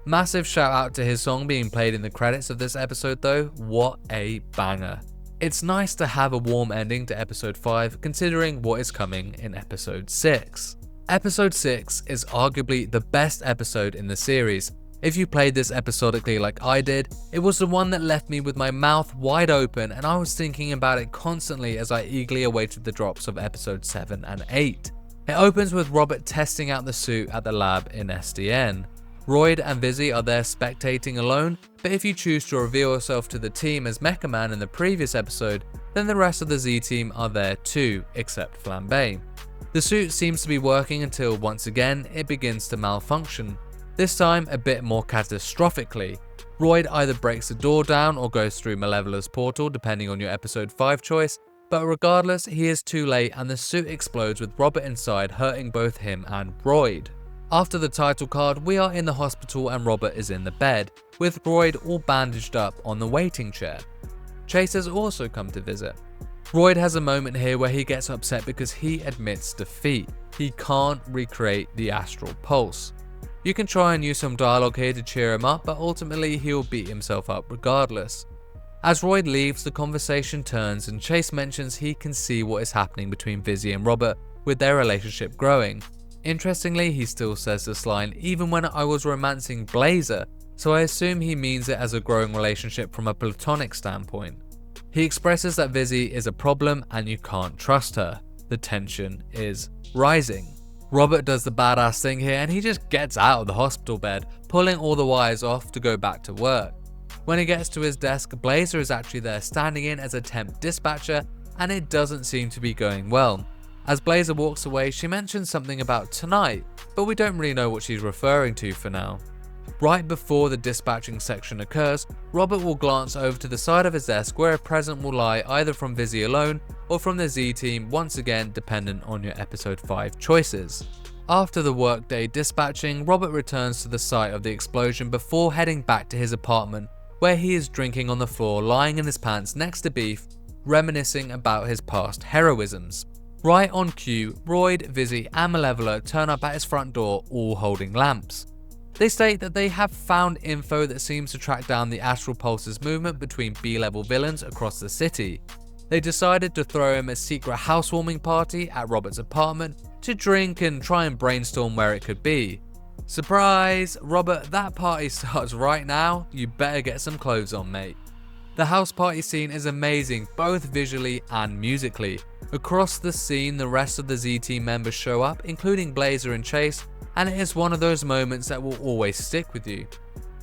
Massive shout out to his song being played in the credits of this episode though, what a banger. It's nice to have a warm ending to episode 5 considering what is coming in episode 6. Episode 6 is arguably the best episode in the series. If you played this episodically like I did, it was the one that left me with my mouth wide open and I was thinking about it constantly as I eagerly awaited the drops of episode 7 and 8. It opens with Robert testing out the suit at the lab in SDN. Royd and Vizzy are there spectating alone, but if you choose to reveal yourself to the team as Mecha Man in the previous episode, then the rest of the Z team are there too, except Flambe. The suit seems to be working until once again it begins to malfunction, this time a bit more catastrophically. Royd either breaks the door down or goes through Malevola's portal depending on your episode 5 choice, but regardless he is too late and the suit explodes with Robert inside hurting both him and Royd. After the title card, we are in the hospital and Robert is in the bed, with Royd all bandaged up on the waiting chair. Chase has also come to visit. Royd has a moment here where he gets upset because he admits defeat. He can't recreate the astral pulse. You can try and use some dialogue here to cheer him up, but ultimately he'll beat himself up regardless. As Roy leaves, the conversation turns and Chase mentions he can see what is happening between Vizzy and Robert with their relationship growing. Interestingly, he still says this line even when I was romancing Blazer, so I assume he means it as a growing relationship from a platonic standpoint. He expresses that Vizzy is a problem and you can't trust her. The tension is rising. Robert does the badass thing here and he just gets out of the hospital bed, pulling all the wires off to go back to work. When he gets to his desk, Blazer is actually there standing in as a temp dispatcher, and it doesn't seem to be going well. As Blazer walks away, she mentions something about tonight, but we don't really know what she's referring to for now. Right before the dispatching section occurs, Robert will glance over to the side of his desk where a present will lie either from Vizzy alone or from the Z team, once again dependent on your episode 5 choices. After the workday dispatching, Robert returns to the site of the explosion before heading back to his apartment, where he is drinking on the floor lying in his pants next to Beef, reminiscing about his past heroisms. Right on cue, Royd, Vizzy and Malevola turn up at his front door all holding lamps. They state that they have found info that seems to track down the Astral Pulse's movement between B-level villains across the city. They decided to throw him a secret housewarming party at Robert's apartment to drink and try and brainstorm where it could be. Surprise! Robert, that party starts right now, you better get some clothes on, mate. The house party scene is amazing, both visually and musically. Across the scene, the rest of the Z team members show up, including Blazer and Chase, and it is one of those moments that will always stick with you.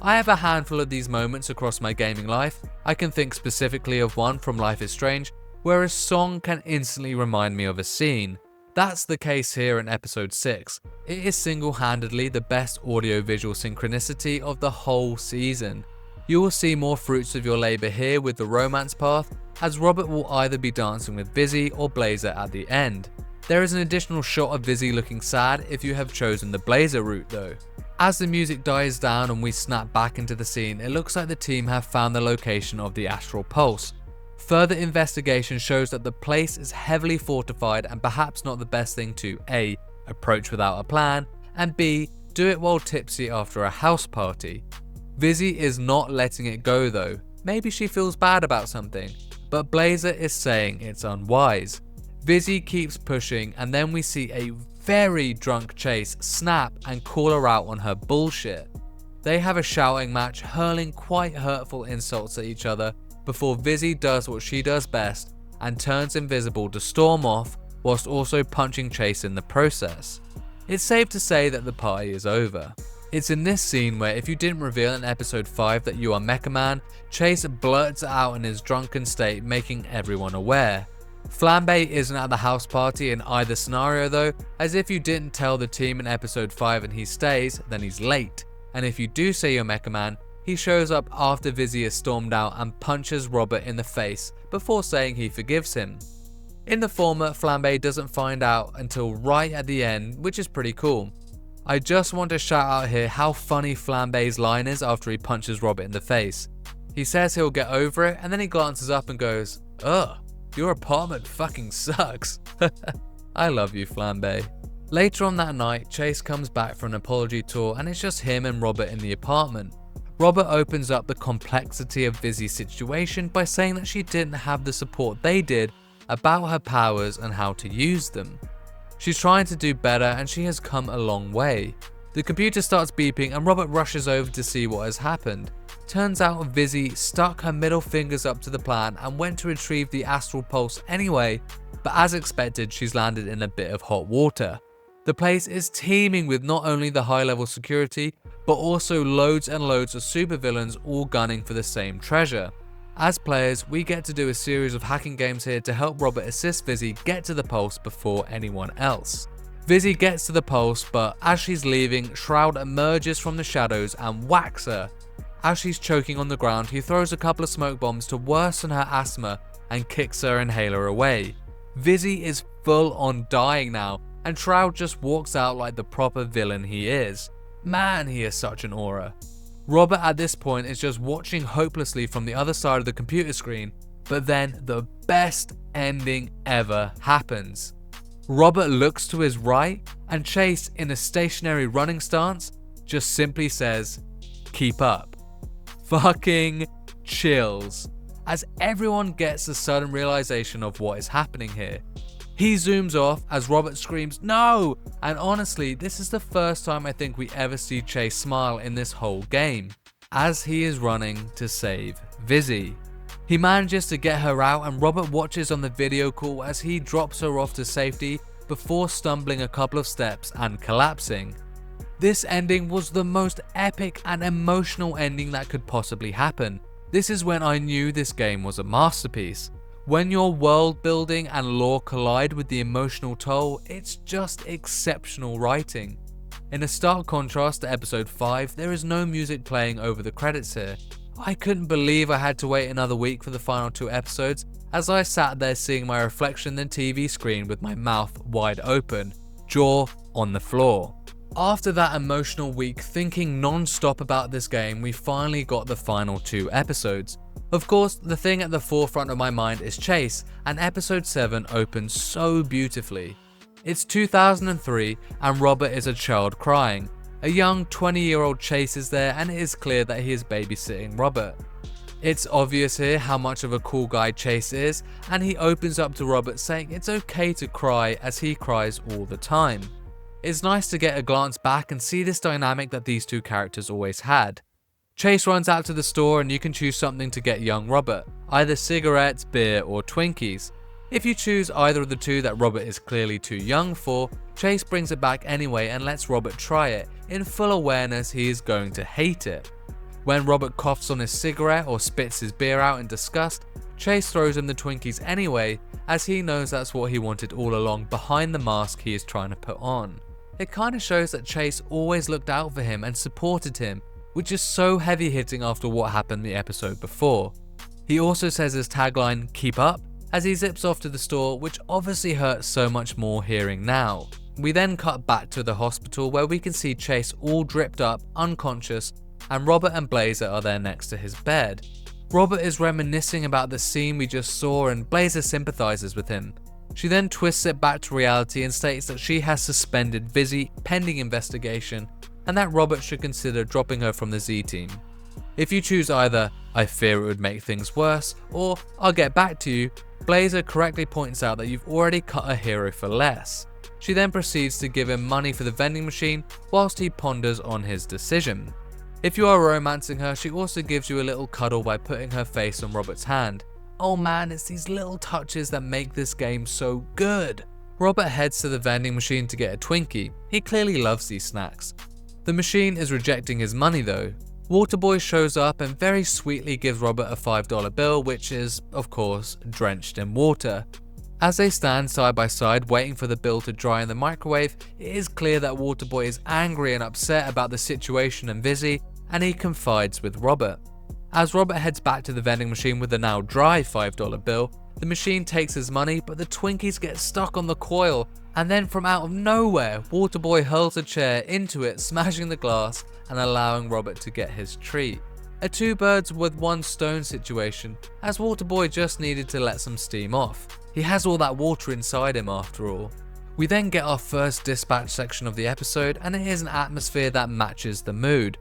I have a handful of these moments across my gaming life. I can think specifically of one from Life is Strange, where a song can instantly remind me of a scene. That's the case here in episode 6. It is single-handedly the best audio-visual synchronicity of the whole season. You will see more fruits of your labour here with the romance path, as Robert will either be dancing with Vizzy or Blazer at the end. There is an additional shot of Vizzy looking sad if you have chosen the Blazer route though. As the music dies down and we snap back into the scene, it looks like the team have found the location of the Astral Pulse. Further investigation shows that the place is heavily fortified and perhaps not the best thing to A. approach without a plan, and B. do it while tipsy after a house party. Vizzy is not letting it go though. Maybe she feels bad about something, but Blazer is saying it's unwise. Vizzy keeps pushing and then we see a very drunk Chase snap and call her out on her bullshit. They have a shouting match, hurling quite hurtful insults at each other before Vizzy does what she does best and turns invisible to storm off whilst also punching Chase in the process. It's safe to say that the party is over. It's in this scene where if you didn't reveal in episode 5 that you are Mecha Man, Chase blurts it out in his drunken state, making everyone aware. Flambe isn't at the house party in either scenario though, as if you didn't tell the team in episode 5 and he stays, then he's late. And if you do say you're Mecha Man, he shows up after Vizzy is stormed out and punches Robert in the face before saying he forgives him. In the former, Flambe doesn't find out until right at the end, which is pretty cool. I just want to shout out here how funny Flambe's line is after he punches Robert in the face. He says he'll get over it and then he glances up and goes, "Ugh, your apartment fucking sucks." I love you, Flambe. Later on that night, Chase comes back for an apology tour and it's just him and Robert in the apartment. Robert opens up the complexity of Vizzy's situation by saying that she didn't have the support they did about her powers and how to use them. She's trying to do better and she has come a long way. The computer starts beeping and Robert rushes over to see what has happened. Turns out Vizzy stuck her middle fingers up to the plan and went to retrieve the Astral Pulse anyway, but as expected she's landed in a bit of hot water. The place is teeming with not only the high level security, but also loads and loads of supervillains all gunning for the same treasure. As players, we get to do a series of hacking games here to help Robert assist Vizzy get to the pulse before anyone else. Vizzy gets to the pulse, but as she's leaving, Shroud emerges from the shadows and whacks her. As she's choking on the ground, he throws a couple of smoke bombs to worsen her asthma and kicks her inhaler away. Vizzy is full on dying now, and Shroud just walks out like the proper villain he is. Man, he is such an aura. Robert at this point is just watching hopelessly from the other side of the computer screen, but then the best ending ever happens. Robert looks to his right and Chase, in a stationary running stance, just simply says, "Keep up." Fucking chills, as everyone gets a sudden realization of what is happening here. He zooms off as Robert screams, "No!" And honestly, this is the first time I think we ever see Chase smile in this whole game, as he is running to save Vizzy. He manages to get her out, and Robert watches on the video call as he drops her off to safety before stumbling a couple of steps and collapsing. This ending was the most epic and emotional ending that could possibly happen. This is when I knew this game was a masterpiece. When your world building and lore collide with the emotional toll, it's just exceptional writing. In a stark contrast to episode 5, there is no music playing over the credits here. I couldn't believe I had to wait another week for the final 2 episodes, as I sat there seeing my reflection in the TV screen with my mouth wide open, jaw on the floor. After that emotional week thinking non-stop about this game, we finally got the final 2 episodes. Of course, the thing at the forefront of my mind is Chase, and episode 7 opens so beautifully. It's 2003 and Robert is a child crying. A young 20-year-old Chase is there, and it is clear that he is babysitting Robert. It's obvious here how much of a cool guy Chase is, and he opens up to Robert saying it's okay to cry as he cries all the time. It's nice to get a glance back and see this dynamic that these 2 characters always had. Chase runs out to the store and you can choose something to get young Robert, either cigarettes, beer or Twinkies. If you choose either of the 2 that Robert is clearly too young for, Chase brings it back anyway and lets Robert try it, in full awareness he is going to hate it. When Robert coughs on his cigarette or spits his beer out in disgust, Chase throws him the Twinkies anyway, as he knows that's what he wanted all along behind the mask he is trying to put on. It kinda shows that Chase always looked out for him and supported him, which is so heavy hitting after what happened the episode before. He also says his tagline, "Keep up," as he zips off to the store, which obviously hurts so much more hearing now. We then cut back to the hospital where we can see Chase all dripped up, unconscious, and Robert and Blazer are there next to his bed. Robert is reminiscing about the scene we just saw and Blazer sympathizes with him. She then twists it back to reality and states that she has suspended Vizzy pending investigation and that Robert should consider dropping her from the Z team. If you choose either "I fear it would make things worse" or "I'll get back to you," Blazer correctly points out that you've already cut a hero for less. She then proceeds to give him money for the vending machine whilst he ponders on his decision. If you are romancing her, she also gives you a little cuddle by putting her face on Robert's hand. Oh man, it's these little touches that make this game so good. Robert heads to the vending machine to get a Twinkie. He clearly loves these snacks. The machine is rejecting his money though. Waterboy shows up and very sweetly gives Robert a $5 bill, which is, of course, drenched in water. As they stand side by side waiting for the bill to dry in the microwave, it is clear that Waterboy is angry and upset about the situation and Vizzy, and he confides with Robert. As Robert heads back to the vending machine with the now dry $5 bill, the machine takes his money, but the Twinkies get stuck on the coil, and then from out of nowhere, Waterboy hurls a chair into it, smashing the glass and allowing Robert to get his treat. A 2 birds with 1 stone situation, as Waterboy just needed to let some steam off. He has all that water inside him after all. We then get our first dispatch section of the episode, and it is an atmosphere that matches the mood.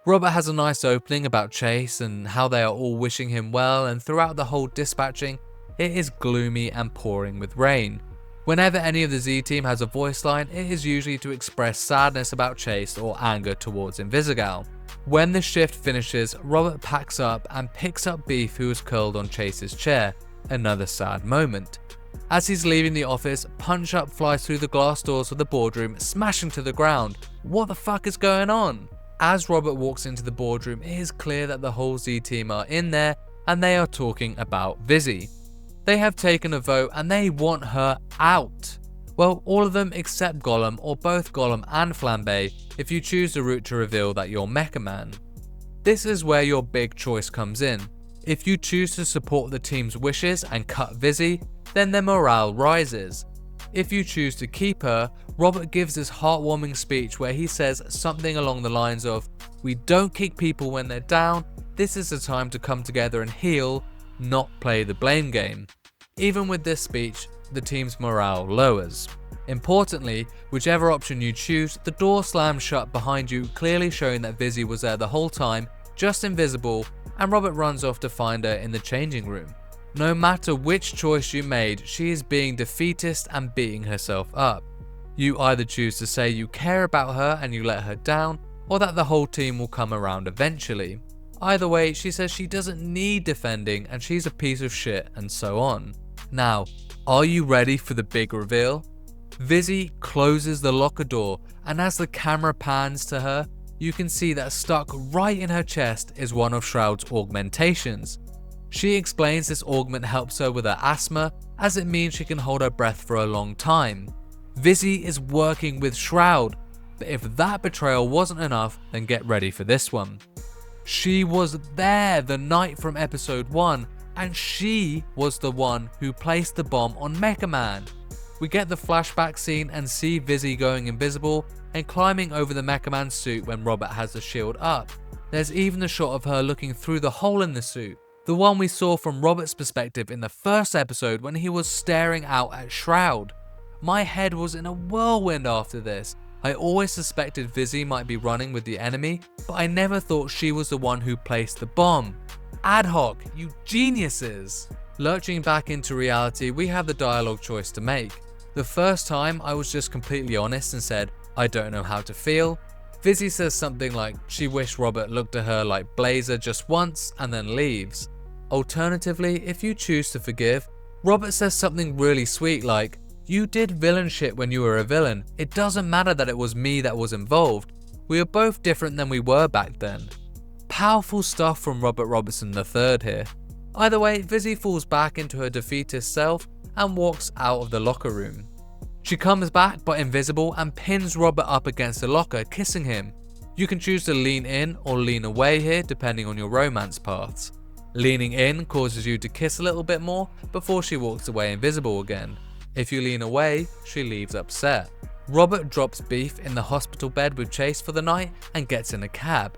Robert has a nice opening about Chase and how they are all wishing him well, and throughout the whole dispatching, it is gloomy and pouring with rain. Whenever any of the Z team has a voice line, it is usually to express sadness about Chase or anger towards Invisigal. When the shift finishes, Robert packs up and picks up Beef, who is curled on Chase's chair. Another sad moment. As he's leaving the office, Punch Up flies through the glass doors of the boardroom, smashing to the ground. What the fuck is going on? As Robert walks into the boardroom, it is clear that the whole Z team are in there and they are talking about Vizzy. They have taken a vote and they want her out. Well, all of them except Gollum, or both Gollum and Flambe, if you choose the route to reveal that you're Mecha Man. This is where your big choice comes in. If you choose to support the team's wishes and cut Vizzy, then their morale rises. If you choose to keep her, Robert gives this heartwarming speech where he says something along the lines of, "We don't kick people when they're down, this is the time to come together and heal, not play the blame game." Even with this speech, the team's morale lowers. Importantly, whichever option you choose, the door slams shut behind you, clearly showing that Vizzy was there the whole time, just invisible, and Robert runs off to find her in the changing room. No matter which choice you made, she is being defeatist and beating herself up. You either choose to say you care about her and you let her down, or that the whole team will come around eventually. Either way, she says she doesn't need defending and she's a piece of shit, and so on. Now, are you ready for the big reveal? Vizzy closes the locker door, and as the camera pans to her, you can see that stuck right in her chest is one of Shroud's augmentations. She explains this augment helps her with her asthma, as it means she can hold her breath for a long time. Vizzy is working with Shroud, but if that betrayal wasn't enough, then get ready for this one. She was there the night from episode 1, and she was the one who placed the bomb on Mecha Man. We get the flashback scene and see Vizzy going invisible and climbing over the Mecha Man suit when Robert has the shield up. There's even a shot of her looking through the hole in the suit, the one we saw from Robert's perspective in the first episode when he was staring out at Shroud. My head was in a whirlwind after this. I always suspected Vizzy might be running with the enemy, but I never thought she was the one who placed the bomb. Adhoc, you geniuses! Lurching back into reality, we have the dialogue choice to make. The first time, I was just completely honest and said, I don't know how to feel. Vizzy says something like she wished Robert looked at her like Blazer just once and then leaves. Alternatively, if you choose to forgive, Robert says something really sweet like, you did villain shit when you were a villain. It doesn't matter that it was me that was involved. We are both different than we were back then. Powerful stuff from Robert Robertson III here. Either way, Vizzy falls back into her defeatist self and walks out of the locker room. She comes back but invisible and pins Robert up against the locker, kissing him. You can choose to lean in or lean away here depending on your romance paths. Leaning in causes you to kiss a little bit more before she walks away invisible again. If you lean away, she leaves upset. Robert drops Beef in the hospital bed with Chase for the night and gets in a cab.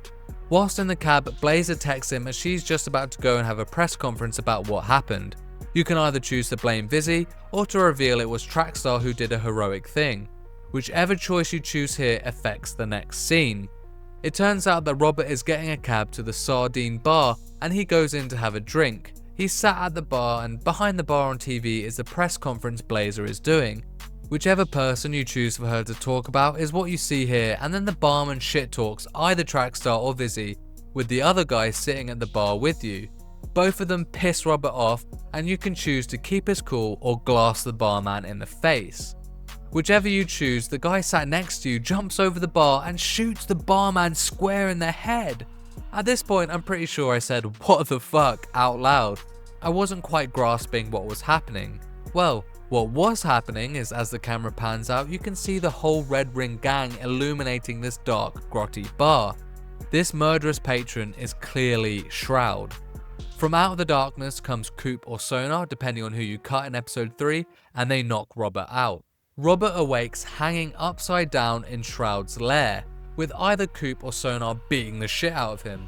Whilst in the cab, Blazer texts him as she's just about to go and have a press conference about what happened. You can either choose to blame Vizzy or to reveal it was Trackstar who did a heroic thing. Whichever choice you choose here affects the next scene. It turns out that Robert is getting a cab to the Sardine bar and he goes in to have a drink. He's sat at the bar and behind the bar on TV is the press conference Blazer is doing. Whichever person you choose for her to talk about is what you see here, and then the barman shit talks either Trackstar or Vizzy, with the other guy sitting at the bar with you. Both of them piss Robert off and you can choose to keep his cool or glass the barman in the face. Whichever you choose, the guy sat next to you jumps over the bar and shoots the barman square in the head. At this point, I'm pretty sure I said "what the fuck" out loud. I wasn't quite grasping what was happening. Well, what was happening is as the camera pans out, you can see the whole Red Ring gang illuminating this dark, grotty bar. This murderous patron is clearly Shroud. From out of the darkness comes Coop or Sonar, depending on who you cut in episode 3, and they knock Robert out. Robert awakes hanging upside down in Shroud's lair, with either Coop or Sonar beating the shit out of him.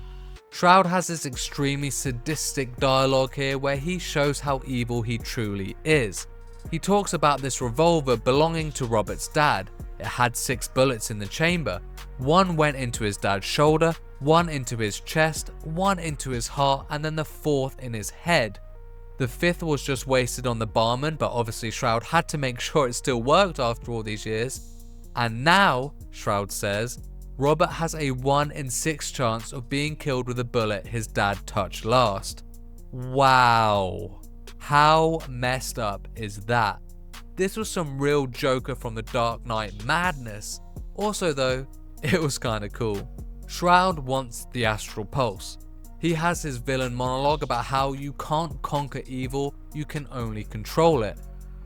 Shroud has this extremely sadistic dialogue here where he shows how evil he truly is. He talks about this revolver belonging to Robert's dad. It had 6 bullets in the chamber. 1 went into his dad's shoulder, 1 into his chest, 1 into his heart, and then the 4th in his head. The 5th was just wasted on the barman, but obviously Shroud had to make sure it still worked after all these years. And now, Shroud says, Robert has a 1 in 6 chance of being killed with a bullet his dad touched last. Wow. How messed up is that? This was some real Joker from the Dark Knight madness. Also though, it was kinda cool. Shroud wants the Astral Pulse. He has his villain monologue about how you can't conquer evil, you can only control it.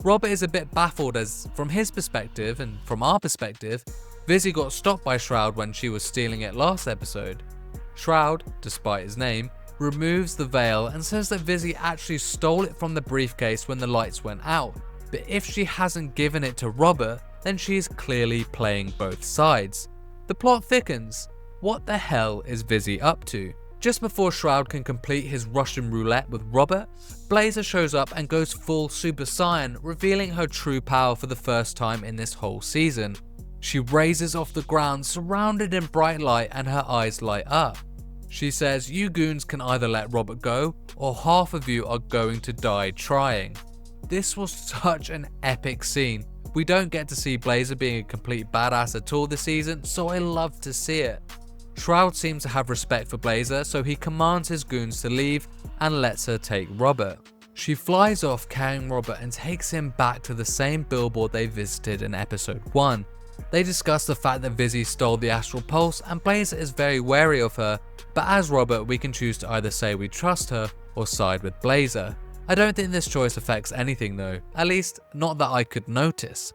Robert is a bit baffled as, from his perspective and from our perspective, Vizzy got stopped by Shroud when she was stealing it last episode. Shroud, despite his name, removes the veil and says that Vizzy actually stole it from the briefcase when the lights went out, but if she hasn't given it to Robert, then she is clearly playing both sides. The plot thickens. What the hell is Vizzy up to? Just before Shroud can complete his Russian roulette with Robert, Blazer shows up and goes full Super Saiyan, revealing her true power for the first time in this whole season. She raises off the ground, surrounded in bright light, and her eyes light up. She says, "You goons can either let Robert go, or half of you are going to die trying." This was such an epic scene. We don't get to see Blazer being a complete badass at all this season, so I love to see it. Shroud seems to have respect for Blazer, so he commands his goons to leave and lets her take Robert. She flies off carrying Robert and takes him back to the same billboard they visited in episode 1. They discuss the fact that Vizzy stole the Astral Pulse and Blazer is very wary of her, but as Robert we can choose to either say we trust her or side with Blazer. I don't think this choice affects anything though, at least not that I could notice.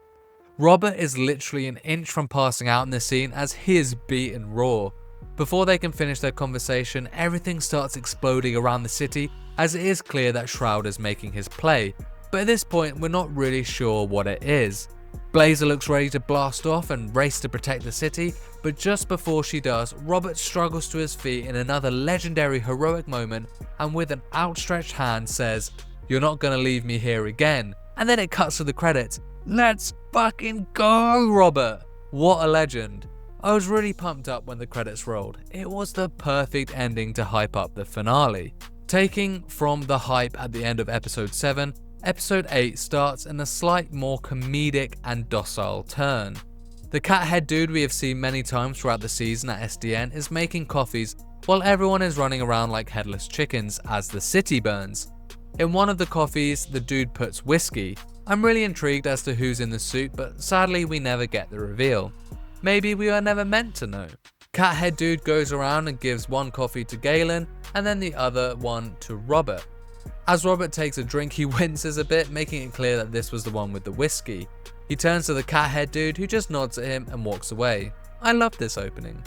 Robert is literally an inch from passing out in this scene as he is beaten raw. Before they can finish their conversation, everything starts exploding around the city as it is clear that Shroud is making his play, but at this point we're not really sure what it is. Blazer looks ready to blast off and race to protect the city, but just before she does, Robert struggles to his feet in another legendary heroic moment and with an outstretched hand says, "You're not gonna leave me here again," and then it cuts to the credits. Let's fucking go, Robert! What a legend. I was really pumped up when the credits rolled. It was the perfect ending to hype up the finale. Taking from the hype at the end of episode 7, episode 8 starts in a slight more comedic and docile turn. The cat head dude we have seen many times throughout the season at SDN is making coffees while everyone is running around like headless chickens as the city burns. In one of the coffees, the dude puts whiskey. I'm really intrigued as to who's in the suit, but sadly we never get the reveal. Maybe we are never meant to know. Cat head dude goes around and gives one coffee to Galen and then the other one to Robert. As Robert takes a drink, he winces a bit, making it clear that this was the one with the whiskey. He turns to the cat head dude who just nods at him and walks away. I love this opening.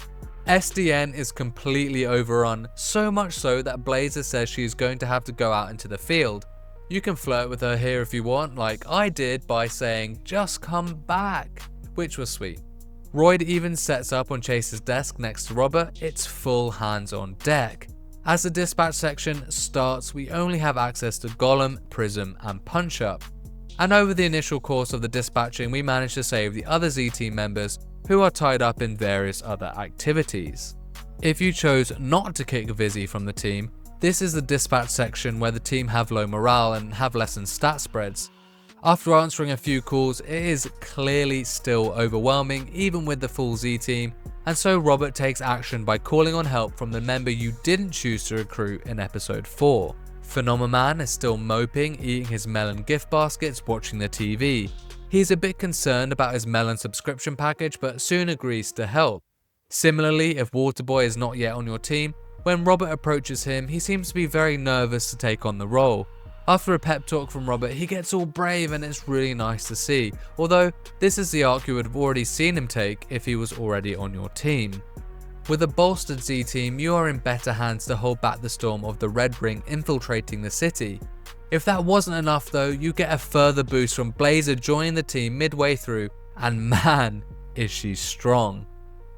SDN is completely overrun, so much so that Blazer says she is going to have to go out into the field. You can flirt with her here if you want, like I did by saying, "Just come back," which was sweet. Royd even sets up on Chase's desk next to Robert. It's full hands on deck. As the dispatch section starts, we only have access to Golem, Prism and Punch Up. And over the initial course of the dispatching, we manage to save the other Z team members who are tied up in various other activities. If you chose not to kick Vizzy from the team, this is the dispatch section where the team have low morale and have lessened stat spreads. After answering a few calls, it is clearly still overwhelming even with the full Z team, and so Robert takes action by calling on help from the member you didn't choose to recruit in episode 4. Phenomenon is still moping, eating his melon gift baskets, watching the TV. He's a bit concerned about his melon subscription package but soon agrees to help. Similarly, if Waterboy is not yet on your team, when Robert approaches him, he seems to be very nervous to take on the role. After a pep talk from Robert, he gets all brave and it's really nice to see, although this is the arc you would have already seen him take if he was already on your team. With a bolstered Z team, you are in better hands to hold back the storm of the Red Ring infiltrating the city. If that wasn't enough though, you get a further boost from Blazer joining the team midway through, and man, is she strong.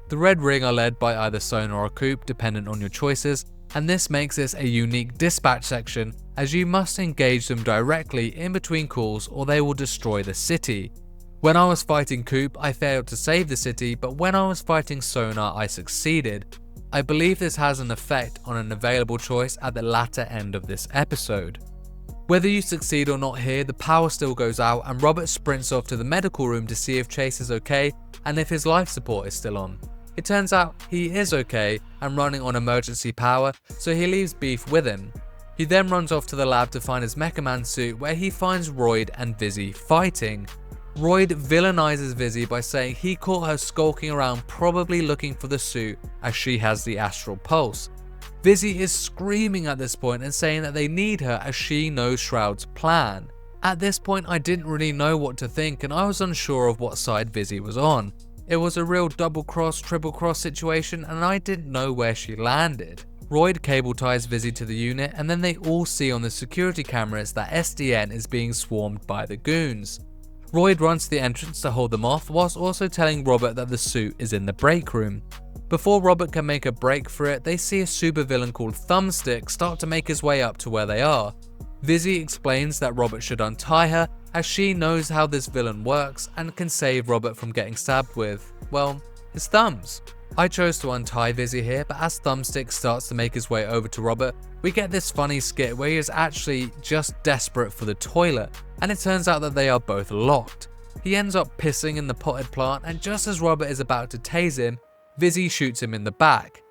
The Red Ring are led by either Sona or Coop dependent on your choices, and this makes this a unique dispatch section as you must engage them directly in between calls or they will destroy the city. When I was fighting Coop, I failed to save the city, but when I was fighting Sona, I succeeded. I believe this has an effect on an available choice at the latter end of this episode. Whether you succeed or not here, the power still goes out and Robert sprints off to the medical room to see if Chase is okay and if his life support is still on. It turns out he is okay and running on emergency power, so he leaves Beef with him. He then runs off to the lab to find his Mecha Man suit where he finds Royd and Vizzy fighting. Royd villainizes Vizzy by saying he caught her skulking around probably looking for the suit as she has the Astral Pulse. Vizzy is screaming at this point and saying that they need her as she knows Shroud's plan. At this point I didn't really know what to think and I was unsure of what side Vizzy was on. It was a real double cross, triple cross situation and I didn't know where she landed. Royd cable ties Vizzy to the unit and then they all see on the security cameras that SDN is being swarmed by the goons. Royd runs to the entrance to hold them off whilst also telling Robert that the suit is in the break room. Before Robert can make a break for it, they see a supervillain called Thumbstick start to make his way up to where they are. Vizzy explains that Robert should untie her, as she knows how this villain works and can save Robert from getting stabbed with, well, his thumbs. I chose to untie Vizzy here, but as Thumbstick starts to make his way over to Robert, we get this funny skit where he is actually just desperate for the toilet, and it turns out that they are both locked. He ends up pissing in the potted plant, and just as Robert is about to tase him, Vizzy shoots him in the back.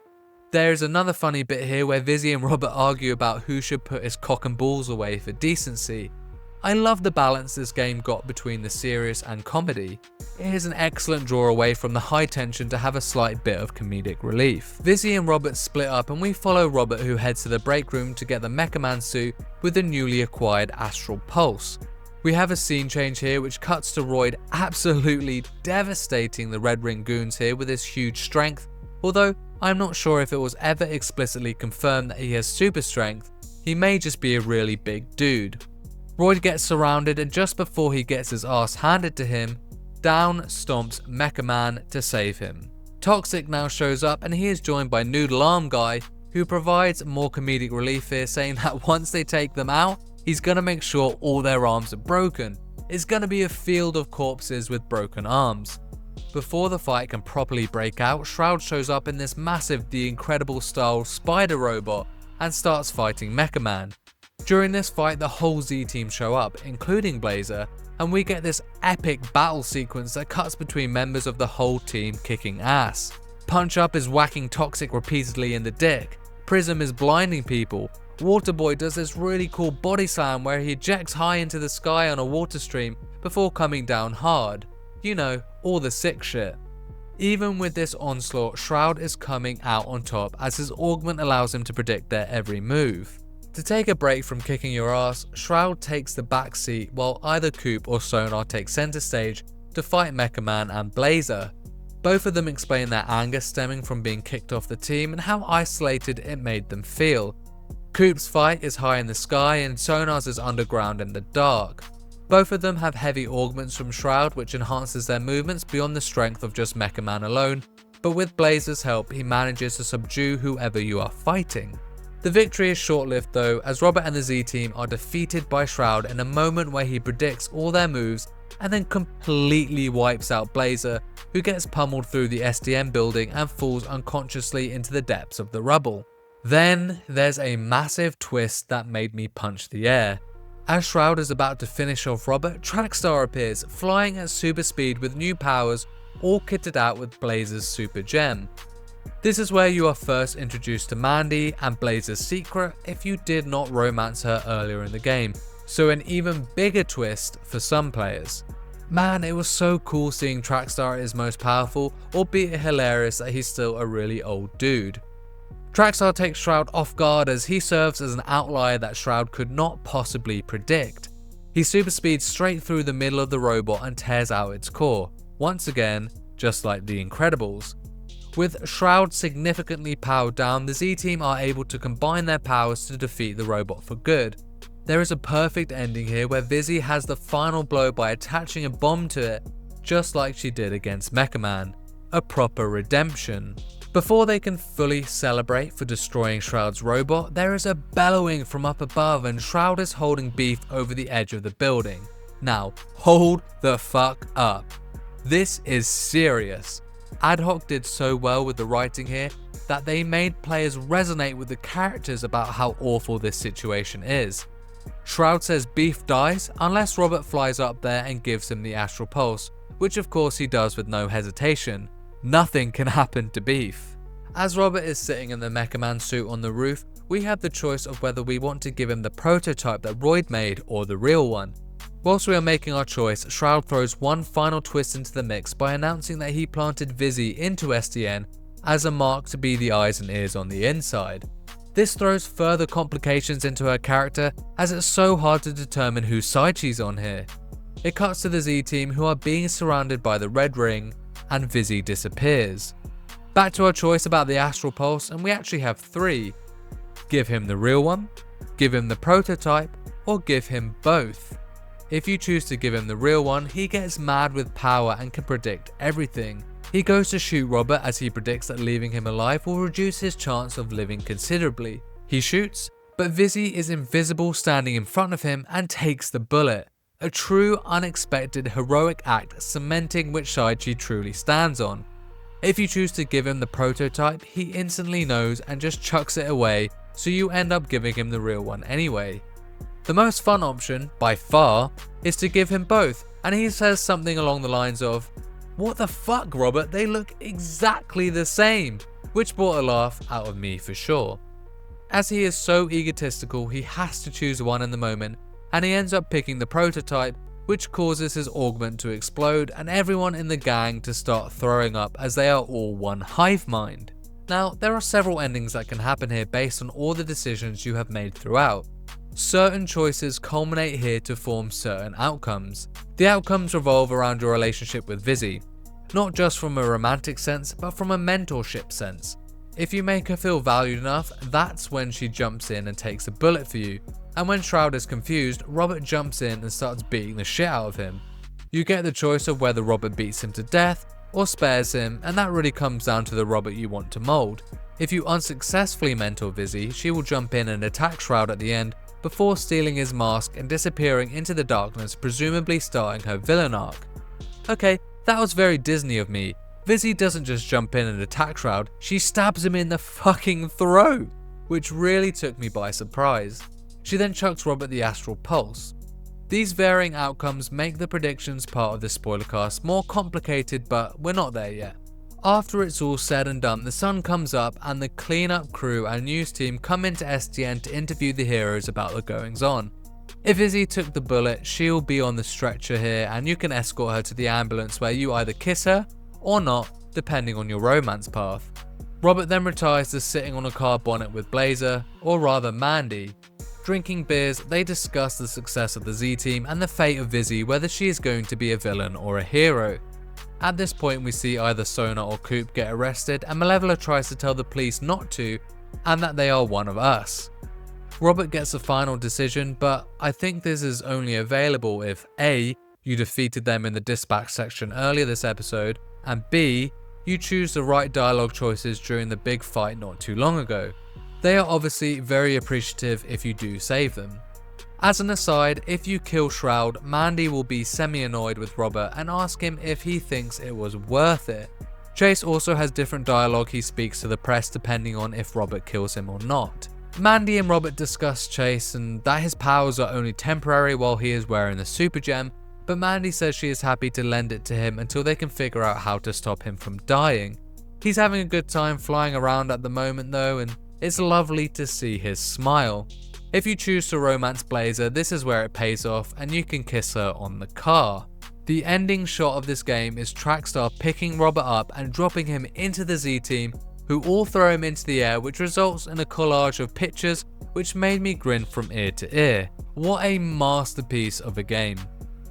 There is another funny bit here where Vizzy and Robert argue about who should put his cock and balls away for decency. I love the balance this game got between the serious and comedy. It is an excellent draw away from the high tension to have a slight bit of comedic relief. Vizzy and Robert split up, and we follow Robert, who heads to the break room to get the Mecha Man suit with the newly acquired Astral Pulse. We have a scene change here which cuts to Royd absolutely devastating the Red Ring goons here with his huge strength, although I'm not sure if it was ever explicitly confirmed that he has super strength. He may just be a really big dude. Royd gets surrounded, and just before he gets his ass handed to him, down stomps Mecha Man to save him. Toxic now shows up, and he is joined by Noodle Arm Guy, who provides more comedic relief here, saying that once they take them out, he's gonna make sure all their arms are broken. It's gonna be a field of corpses with broken arms. Before the fight can properly break out, Shroud shows up in this massive The Incredible style spider robot and starts fighting Mecha Man. During this fight, the whole Z team show up, including Blazer, and we get this epic battle sequence that cuts between members of the whole team kicking ass. Punch Up is whacking Toxic repeatedly in the dick, Prism is blinding people, Waterboy does this really cool body slam where he ejects high into the sky on a water stream before coming down hard. You know, all the sick shit. Even with this onslaught, Shroud is coming out on top as his augment allows him to predict their every move. To take a break from kicking your ass, Shroud takes the back seat while either Coop or Sonar take center stage to fight Mecha Man and Blazer. Both of them explain their anger stemming from being kicked off the team and how isolated it made them feel. Coop's fight is high in the sky and Sonar's is underground in the dark. Both of them have heavy augments from Shroud which enhances their movements beyond the strength of just Mecha Man alone, but with Blazer's help he manages to subdue whoever you are fighting. The victory is short-lived though, as Robert and the Z team are defeated by Shroud in a moment where he predicts all their moves and then completely wipes out Blazer, who gets pummeled through the SDM building and falls unconsciously into the depths of the rubble. Then there's a massive twist that made me punch the air. As Shroud is about to finish off Robert, Trackstar appears, flying at super speed with new powers, all kitted out with Blazer's super gem. This is where you are first introduced to Mandy and Blazer's secret if you did not romance her earlier in the game, so an even bigger twist for some players. Man, it was so cool seeing Trackstar at his most powerful, albeit hilarious that he's still a really old dude. Trackstar takes Shroud off guard as he serves as an outlier that Shroud could not possibly predict. He super speeds straight through the middle of the robot and tears out its core, once again, just like The Incredibles. With Shroud significantly powered down, the Z team are able to combine their powers to defeat the robot for good. There is a perfect ending here where Vizzy has the final blow by attaching a bomb to it, just like she did against Mecha Man. A proper redemption. Before they can fully celebrate for destroying Shroud's robot, there is a bellowing from up above and Shroud is holding Beef over the edge of the building. Now, hold the fuck up. This is serious. Adhoc did so well with the writing here that they made players resonate with the characters about how awful this situation is. Shroud says Beef dies unless Robert flies up there and gives him the Astral Pulse, which of course he does with no hesitation. Nothing can happen to Beef. As Robert is sitting in the Mecha Man suit on the roof, we have the choice of whether we want to give him the prototype that Royd made or the real one. Whilst we are making our choice, Shroud throws one final twist into the mix by announcing that he planted Vizzy into SDN as a mark to be the eyes and ears on the inside. This throws further complications into her character as it's so hard to determine whose side she's on here. It cuts to the Z team who are being surrounded by the Red Ring and Vizzy disappears. Back to our choice about the Astral Pulse, and we actually have three. Give him the real one, give him the prototype, or give him both. If you choose to give him the real one, he gets mad with power and can predict everything. He goes to shoot Robert as he predicts that leaving him alive will reduce his chance of living considerably. He shoots, but Vizzy is invisible standing in front of him and takes the bullet. A true, unexpected, heroic act cementing which side she truly stands on. If you choose to give him the prototype, he instantly knows and just chucks it away, so you end up giving him the real one anyway. The most fun option, by far, is to give him both, and he says something along the lines of, "What the fuck, Robert, they look exactly the same," which brought a laugh out of me for sure. As he is so egotistical, he has to choose one in the moment, and he ends up picking the prototype, which causes his augment to explode and everyone in the gang to start throwing up as they are all one hive mind. Now, there are several endings that can happen here based on all the decisions you have made throughout. Certain choices culminate here to form certain outcomes. The outcomes revolve around your relationship with Vizzy, not just from a romantic sense, but from a mentorship sense. If you make her feel valued enough, that's when she jumps in and takes a bullet for you. And when Shroud is confused, Robert jumps in and starts beating the shit out of him. You get the choice of whether Robert beats him to death or spares him, and that really comes down to the Robert you want to mold. If you unsuccessfully mentor Vizzy, she will jump in and attack Shroud at the end before stealing his mask and disappearing into the darkness, presumably starting her villain arc. Okay, that was very Disney of me. Vizzy doesn't just jump in and attack Shroud, she stabs him in the fucking throat, which really took me by surprise. She then chucks Robert the Astral Pulse. These varying outcomes make the predictions part of the spoilercast more complicated, but we're not there yet. After it's all said and done, the sun comes up and the cleanup crew and news team come into SDN to interview the heroes about the goings on. If Vizzy took the bullet, she'll be on the stretcher here and you can escort her to the ambulance where you either kiss her or not, depending on your romance path. Robert then retires to sitting on a car bonnet with Blazer, or rather Mandy. Drinking beers, they discuss the success of the Z-Team and the fate of Vizzy, whether she is going to be a villain or a hero. At this point we see either Sona or Coop get arrested and Malevola tries to tell the police not to and that they are one of us. Robert gets a final decision, but I think this is only available if A, you defeated them in the dispatch section earlier this episode, and B, you choose the right dialogue choices during the big fight not too long ago. They are obviously very appreciative if you do save them. As an aside, if you kill Shroud, Mandy will be semi-annoyed with Robert and ask him if he thinks it was worth it. Chase also has different dialogue he speaks to the press depending on if Robert kills him or not. Mandy and Robert discuss Chase and that his powers are only temporary while he is wearing the super gem, but Mandy says she is happy to lend it to him until they can figure out how to stop him from dying. He's having a good time flying around at the moment though, and it's lovely to see his smile. If you choose to romance Blazer, this is where it pays off and you can kiss her on the car. The ending shot of this game is Trackstar picking Robert up and dropping him into the Z-Team, who all throw him into the air, which results in a collage of pictures which made me grin from ear to ear. What a masterpiece of a game.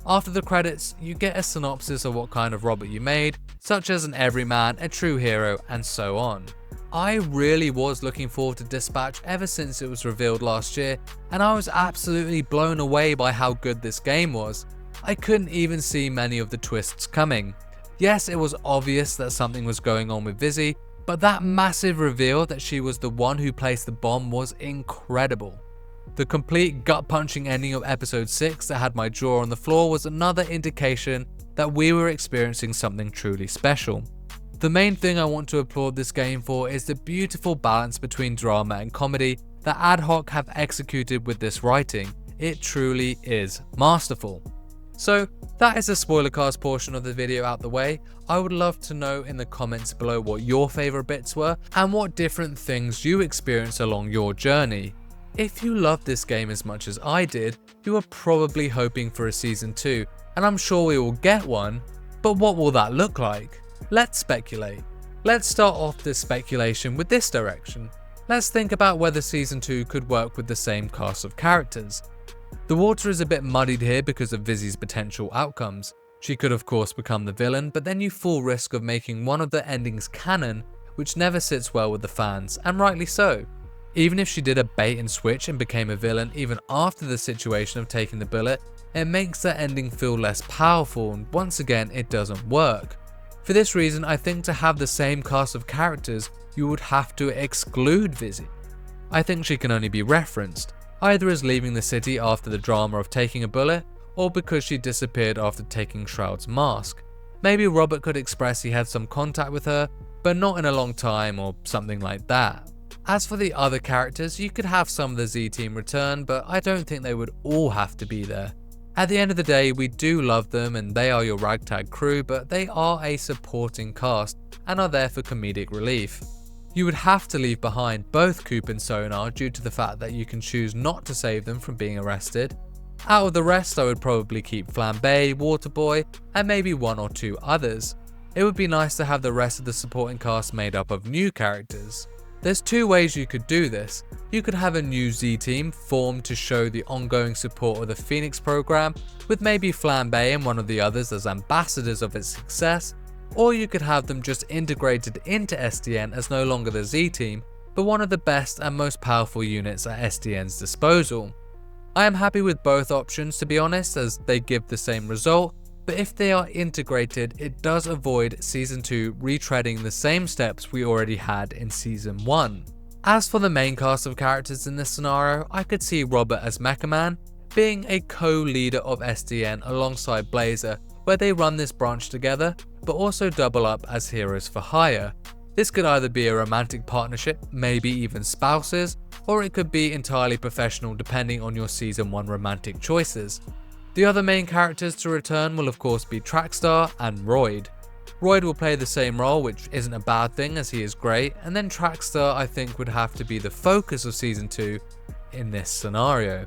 After the credits, you get a synopsis of what kind of Robert you made, such as an everyman, a true hero, and so on. I really was looking forward to Dispatch ever since it was revealed last year, and I was absolutely blown away by how good this game was. I couldn't even see many of the twists coming. Yes, it was obvious that something was going on with Vizzy, but that massive reveal that she was the one who placed the bomb was incredible. The complete gut-punching ending of episode 6 that had my jaw on the floor was another indication that we were experiencing something truly special. The main thing I want to applaud this game for is the beautiful balance between drama and comedy that Adhoc have executed with this writing. It truly is masterful. So that is the spoilercast portion of the video out the way. I would love to know in the comments below what your favourite bits were and what different things you experienced along your journey. If you loved this game as much as I did, you are probably hoping for a season 2, and I'm sure we will get one, but what will that look like? Let's speculate. Let's start off this speculation with this direction. Let's think about whether season 2 could work with the same cast of characters. The water is a bit muddied here because of Vizzy's potential outcomes. She could of course become the villain, but then you full risk of making one of the endings canon, which never sits well with the fans, and rightly so. Even if she did a bait and switch and became a villain even after the situation of taking the bullet, it makes that ending feel less powerful, and once again it doesn't work. For this reason, I think to have the same cast of characters, you would have to exclude Vizzy. I think she can only be referenced, either as leaving the city after the drama of taking a bullet, or because she disappeared after taking Shroud's mask. Maybe Robert could express he had some contact with her, but not in a long time or something like that. As for the other characters, you could have some of the Z team return, but I don't think they would all have to be there. At the end of the day, we do love them and they are your ragtag crew, but they are a supporting cast and are there for comedic relief. You would have to leave behind both Coop and Sonar due to the fact that you can choose not to save them from being arrested. Out of the rest, I would probably keep Flambe, Waterboy, and maybe one or two others. It would be nice to have the rest of the supporting cast made up of new characters. There's two ways you could do this. You could have a new Z team formed to show the ongoing support of the Phoenix program, with maybe Flambe and one of the others as ambassadors of its success, or you could have them just integrated into SDN as no longer the Z team, but one of the best and most powerful units at SDN's disposal. I am happy with both options to be honest, as they give the same result, but if they are integrated, it does avoid Season 2 retreading the same steps we already had in Season 1. As for the main cast of characters in this scenario, I could see Robert as Mecha Man, being a co-leader of SDN alongside Blazer, where they run this branch together, but also double up as heroes for hire. This could either be a romantic partnership, maybe even spouses, or it could be entirely professional depending on your Season 1 romantic choices. The other main characters to return will of course be Trackstar and Royd. Royd will play the same role, which isn't a bad thing as he is great, and then Trackstar I think would have to be the focus of Season 2 in this scenario.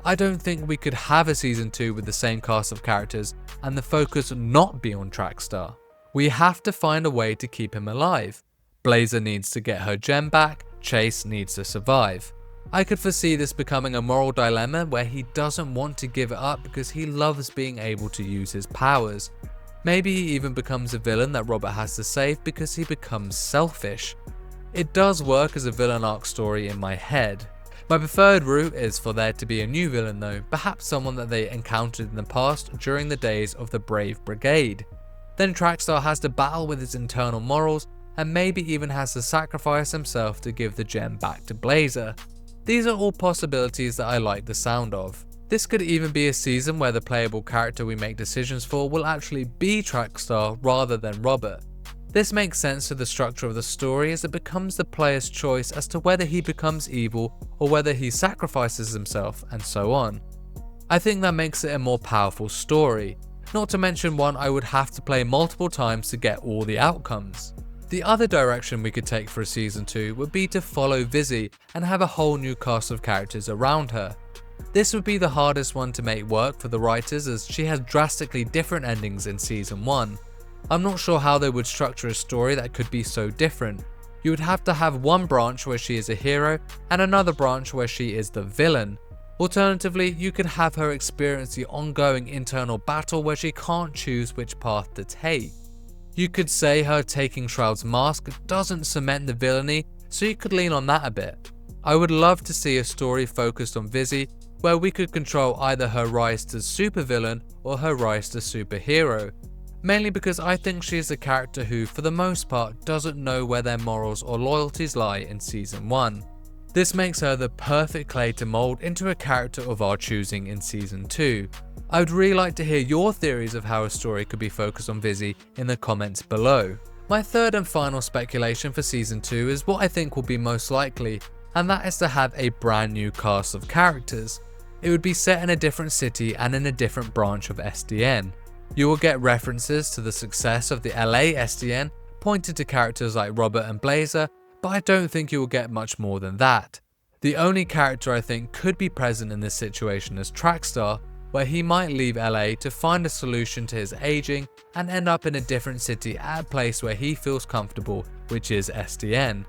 I don't think we could have a Season 2 with the same cast of characters and the focus not be on Trackstar. We have to find a way to keep him alive. Blazer needs to get her gem back, Chase needs to survive. I could foresee this becoming a moral dilemma where he doesn't want to give it up because he loves being able to use his powers. Maybe he even becomes a villain that Robert has to save because he becomes selfish. It does work as a villain arc story in my head. My preferred route is for there to be a new villain though, perhaps someone that they encountered in the past during the days of the Brave Brigade. Then Trackstar has to battle with his internal morals and maybe even has to sacrifice himself to give the gem back to Blazer. These are all possibilities that I like the sound of. This could even be a season where the playable character we make decisions for will actually be Trackstar rather than Robert. This makes sense to the structure of the story as it becomes the player's choice as to whether he becomes evil or whether he sacrifices himself and so on. I think that makes it a more powerful story, not to mention one I would have to play multiple times to get all the outcomes. The other direction we could take for Season 2 would be to follow Vizzy and have a whole new cast of characters around her. This would be the hardest one to make work for the writers as she has drastically different endings in Season 1. I'm not sure how they would structure a story that could be so different. You would have to have one branch where she is a hero and another branch where she is the villain. Alternatively, you could have her experience the ongoing internal battle where she can't choose which path to take. You could say her taking Shroud's mask doesn't cement the villainy, so you could lean on that a bit. I would love to see a story focused on Vizzy, where we could control either her rise to supervillain or her rise to superhero. Mainly because I think she is a character who, for the most part, doesn't know where their morals or loyalties lie in Season 1. This makes her the perfect clay to mould into a character of our choosing in Season 2. I would really like to hear your theories of how a story could be focused on Vizzy in the comments below. My third and final speculation for Season 2 is what I think will be most likely, and that is to have a brand new cast of characters. It would be set in a different city and in a different branch of SDN. You will get references to the success of the LA SDN, pointed to characters like Robert and Blazer, but I don't think you will get much more than that. The only character I think could be present in this situation is Trackstar, where he might leave LA to find a solution to his aging and end up in a different city at a place where he feels comfortable, which is SDN.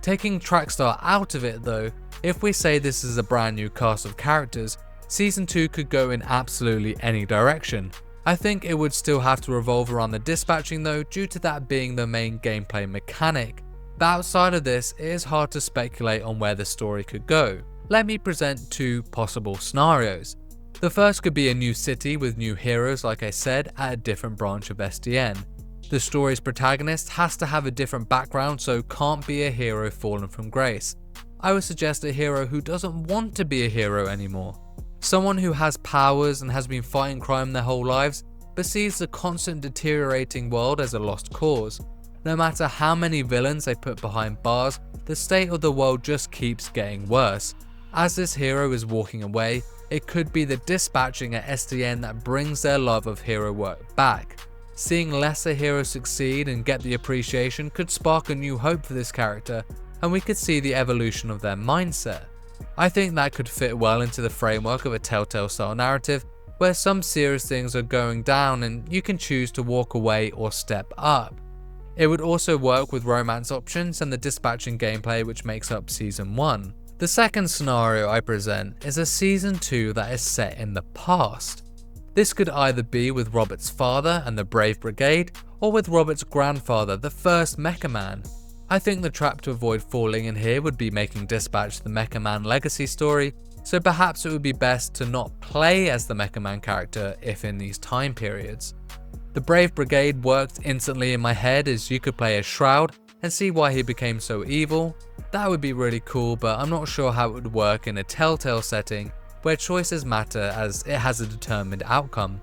Taking Trackstar out of it though, if we say this is a brand new cast of characters, Season 2 could go in absolutely any direction. I think it would still have to revolve around the dispatching though, due to that being the main gameplay mechanic. But outside of this, it is hard to speculate on where the story could go. Let me present two possible scenarios. The first could be a new city with new heroes like I said at a different branch of SDN. The story's protagonist has to have a different background, so can't be a hero fallen from grace. I would suggest a hero who doesn't want to be a hero anymore. Someone who has powers and has been fighting crime their whole lives, but sees the constant deteriorating world as a lost cause. No matter how many villains they put behind bars, the state of the world just keeps getting worse. As this hero is walking away, it could be the dispatching at SDN that brings their love of hero work back. Seeing lesser heroes succeed and get the appreciation could spark a new hope for this character, and we could see the evolution of their mindset. I think that could fit well into the framework of a Telltale style narrative, where some serious things are going down and you can choose to walk away or step up. It would also work with romance options and the dispatching gameplay which makes up Season 1. The second scenario I present is a Season 2 that is set in the past. This could either be with Robert's father and the Brave Brigade, or with Robert's grandfather, the first Mecha Man. I think the trap to avoid falling in here would be making Dispatch the Mecha Man legacy story, so perhaps it would be best to not play as the Mecha Man character if in these time periods. The Brave Brigade worked instantly in my head as you could play as Shroud and see why he became so evil. That would be really cool, but I'm not sure how it would work in a Telltale setting where choices matter as it has a determined outcome.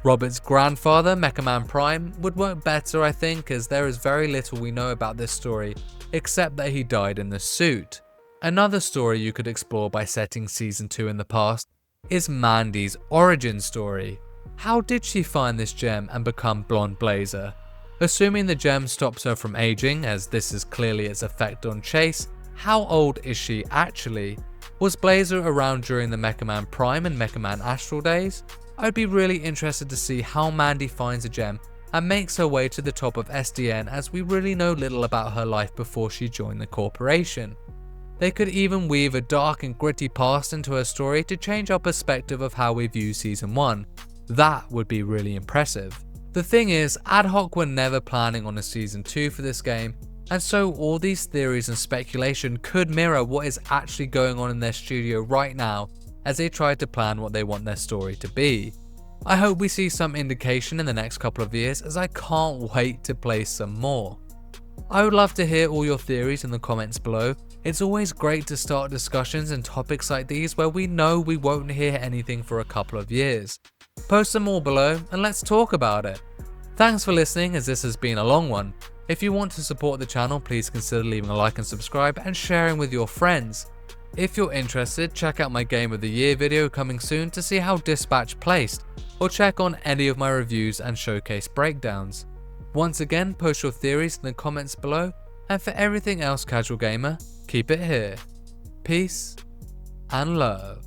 Robert's grandfather, Mecha Man Prime, would work better I think, as there is very little we know about this story except that he died in the suit. Another story you could explore by setting Season 2 in the past is Mandy's origin story. How did she find this gem and become Blonde Blazer? Assuming the gem stops her from aging, as this is clearly its effect on Chase, how old is she actually? Was Blazer around during the Mecha Man Prime and Mecha Man Astral days? I'd be really interested to see how Mandy finds a gem and makes her way to the top of SDN, as we really know little about her life before she joined the corporation. They could even weave a dark and gritty past into her story to change our perspective of how we view Season 1. That would be really impressive. The thing is, Adhoc were never planning on a Season 2 for this game, and so all these theories and speculation could mirror what is actually going on in their studio right now as they try to plan what they want their story to be. I hope we see some indication in the next couple of years, as I can't wait to play some more. I would love to hear all your theories in the comments below. It's always great to start discussions and topics like these where we know we won't hear anything for a couple of years. Post them all below and let's talk about it. Thanks for listening, as this has been a long one. If you want to support the channel, please consider leaving a like and subscribe and sharing with your friends. If you're interested, check out my Game of the Year video coming soon to see how Dispatch placed, or check on any of my reviews and showcase breakdowns. Once again, post your theories in the comments below, and for everything else, Casual Gamer, keep it here. Peace and love.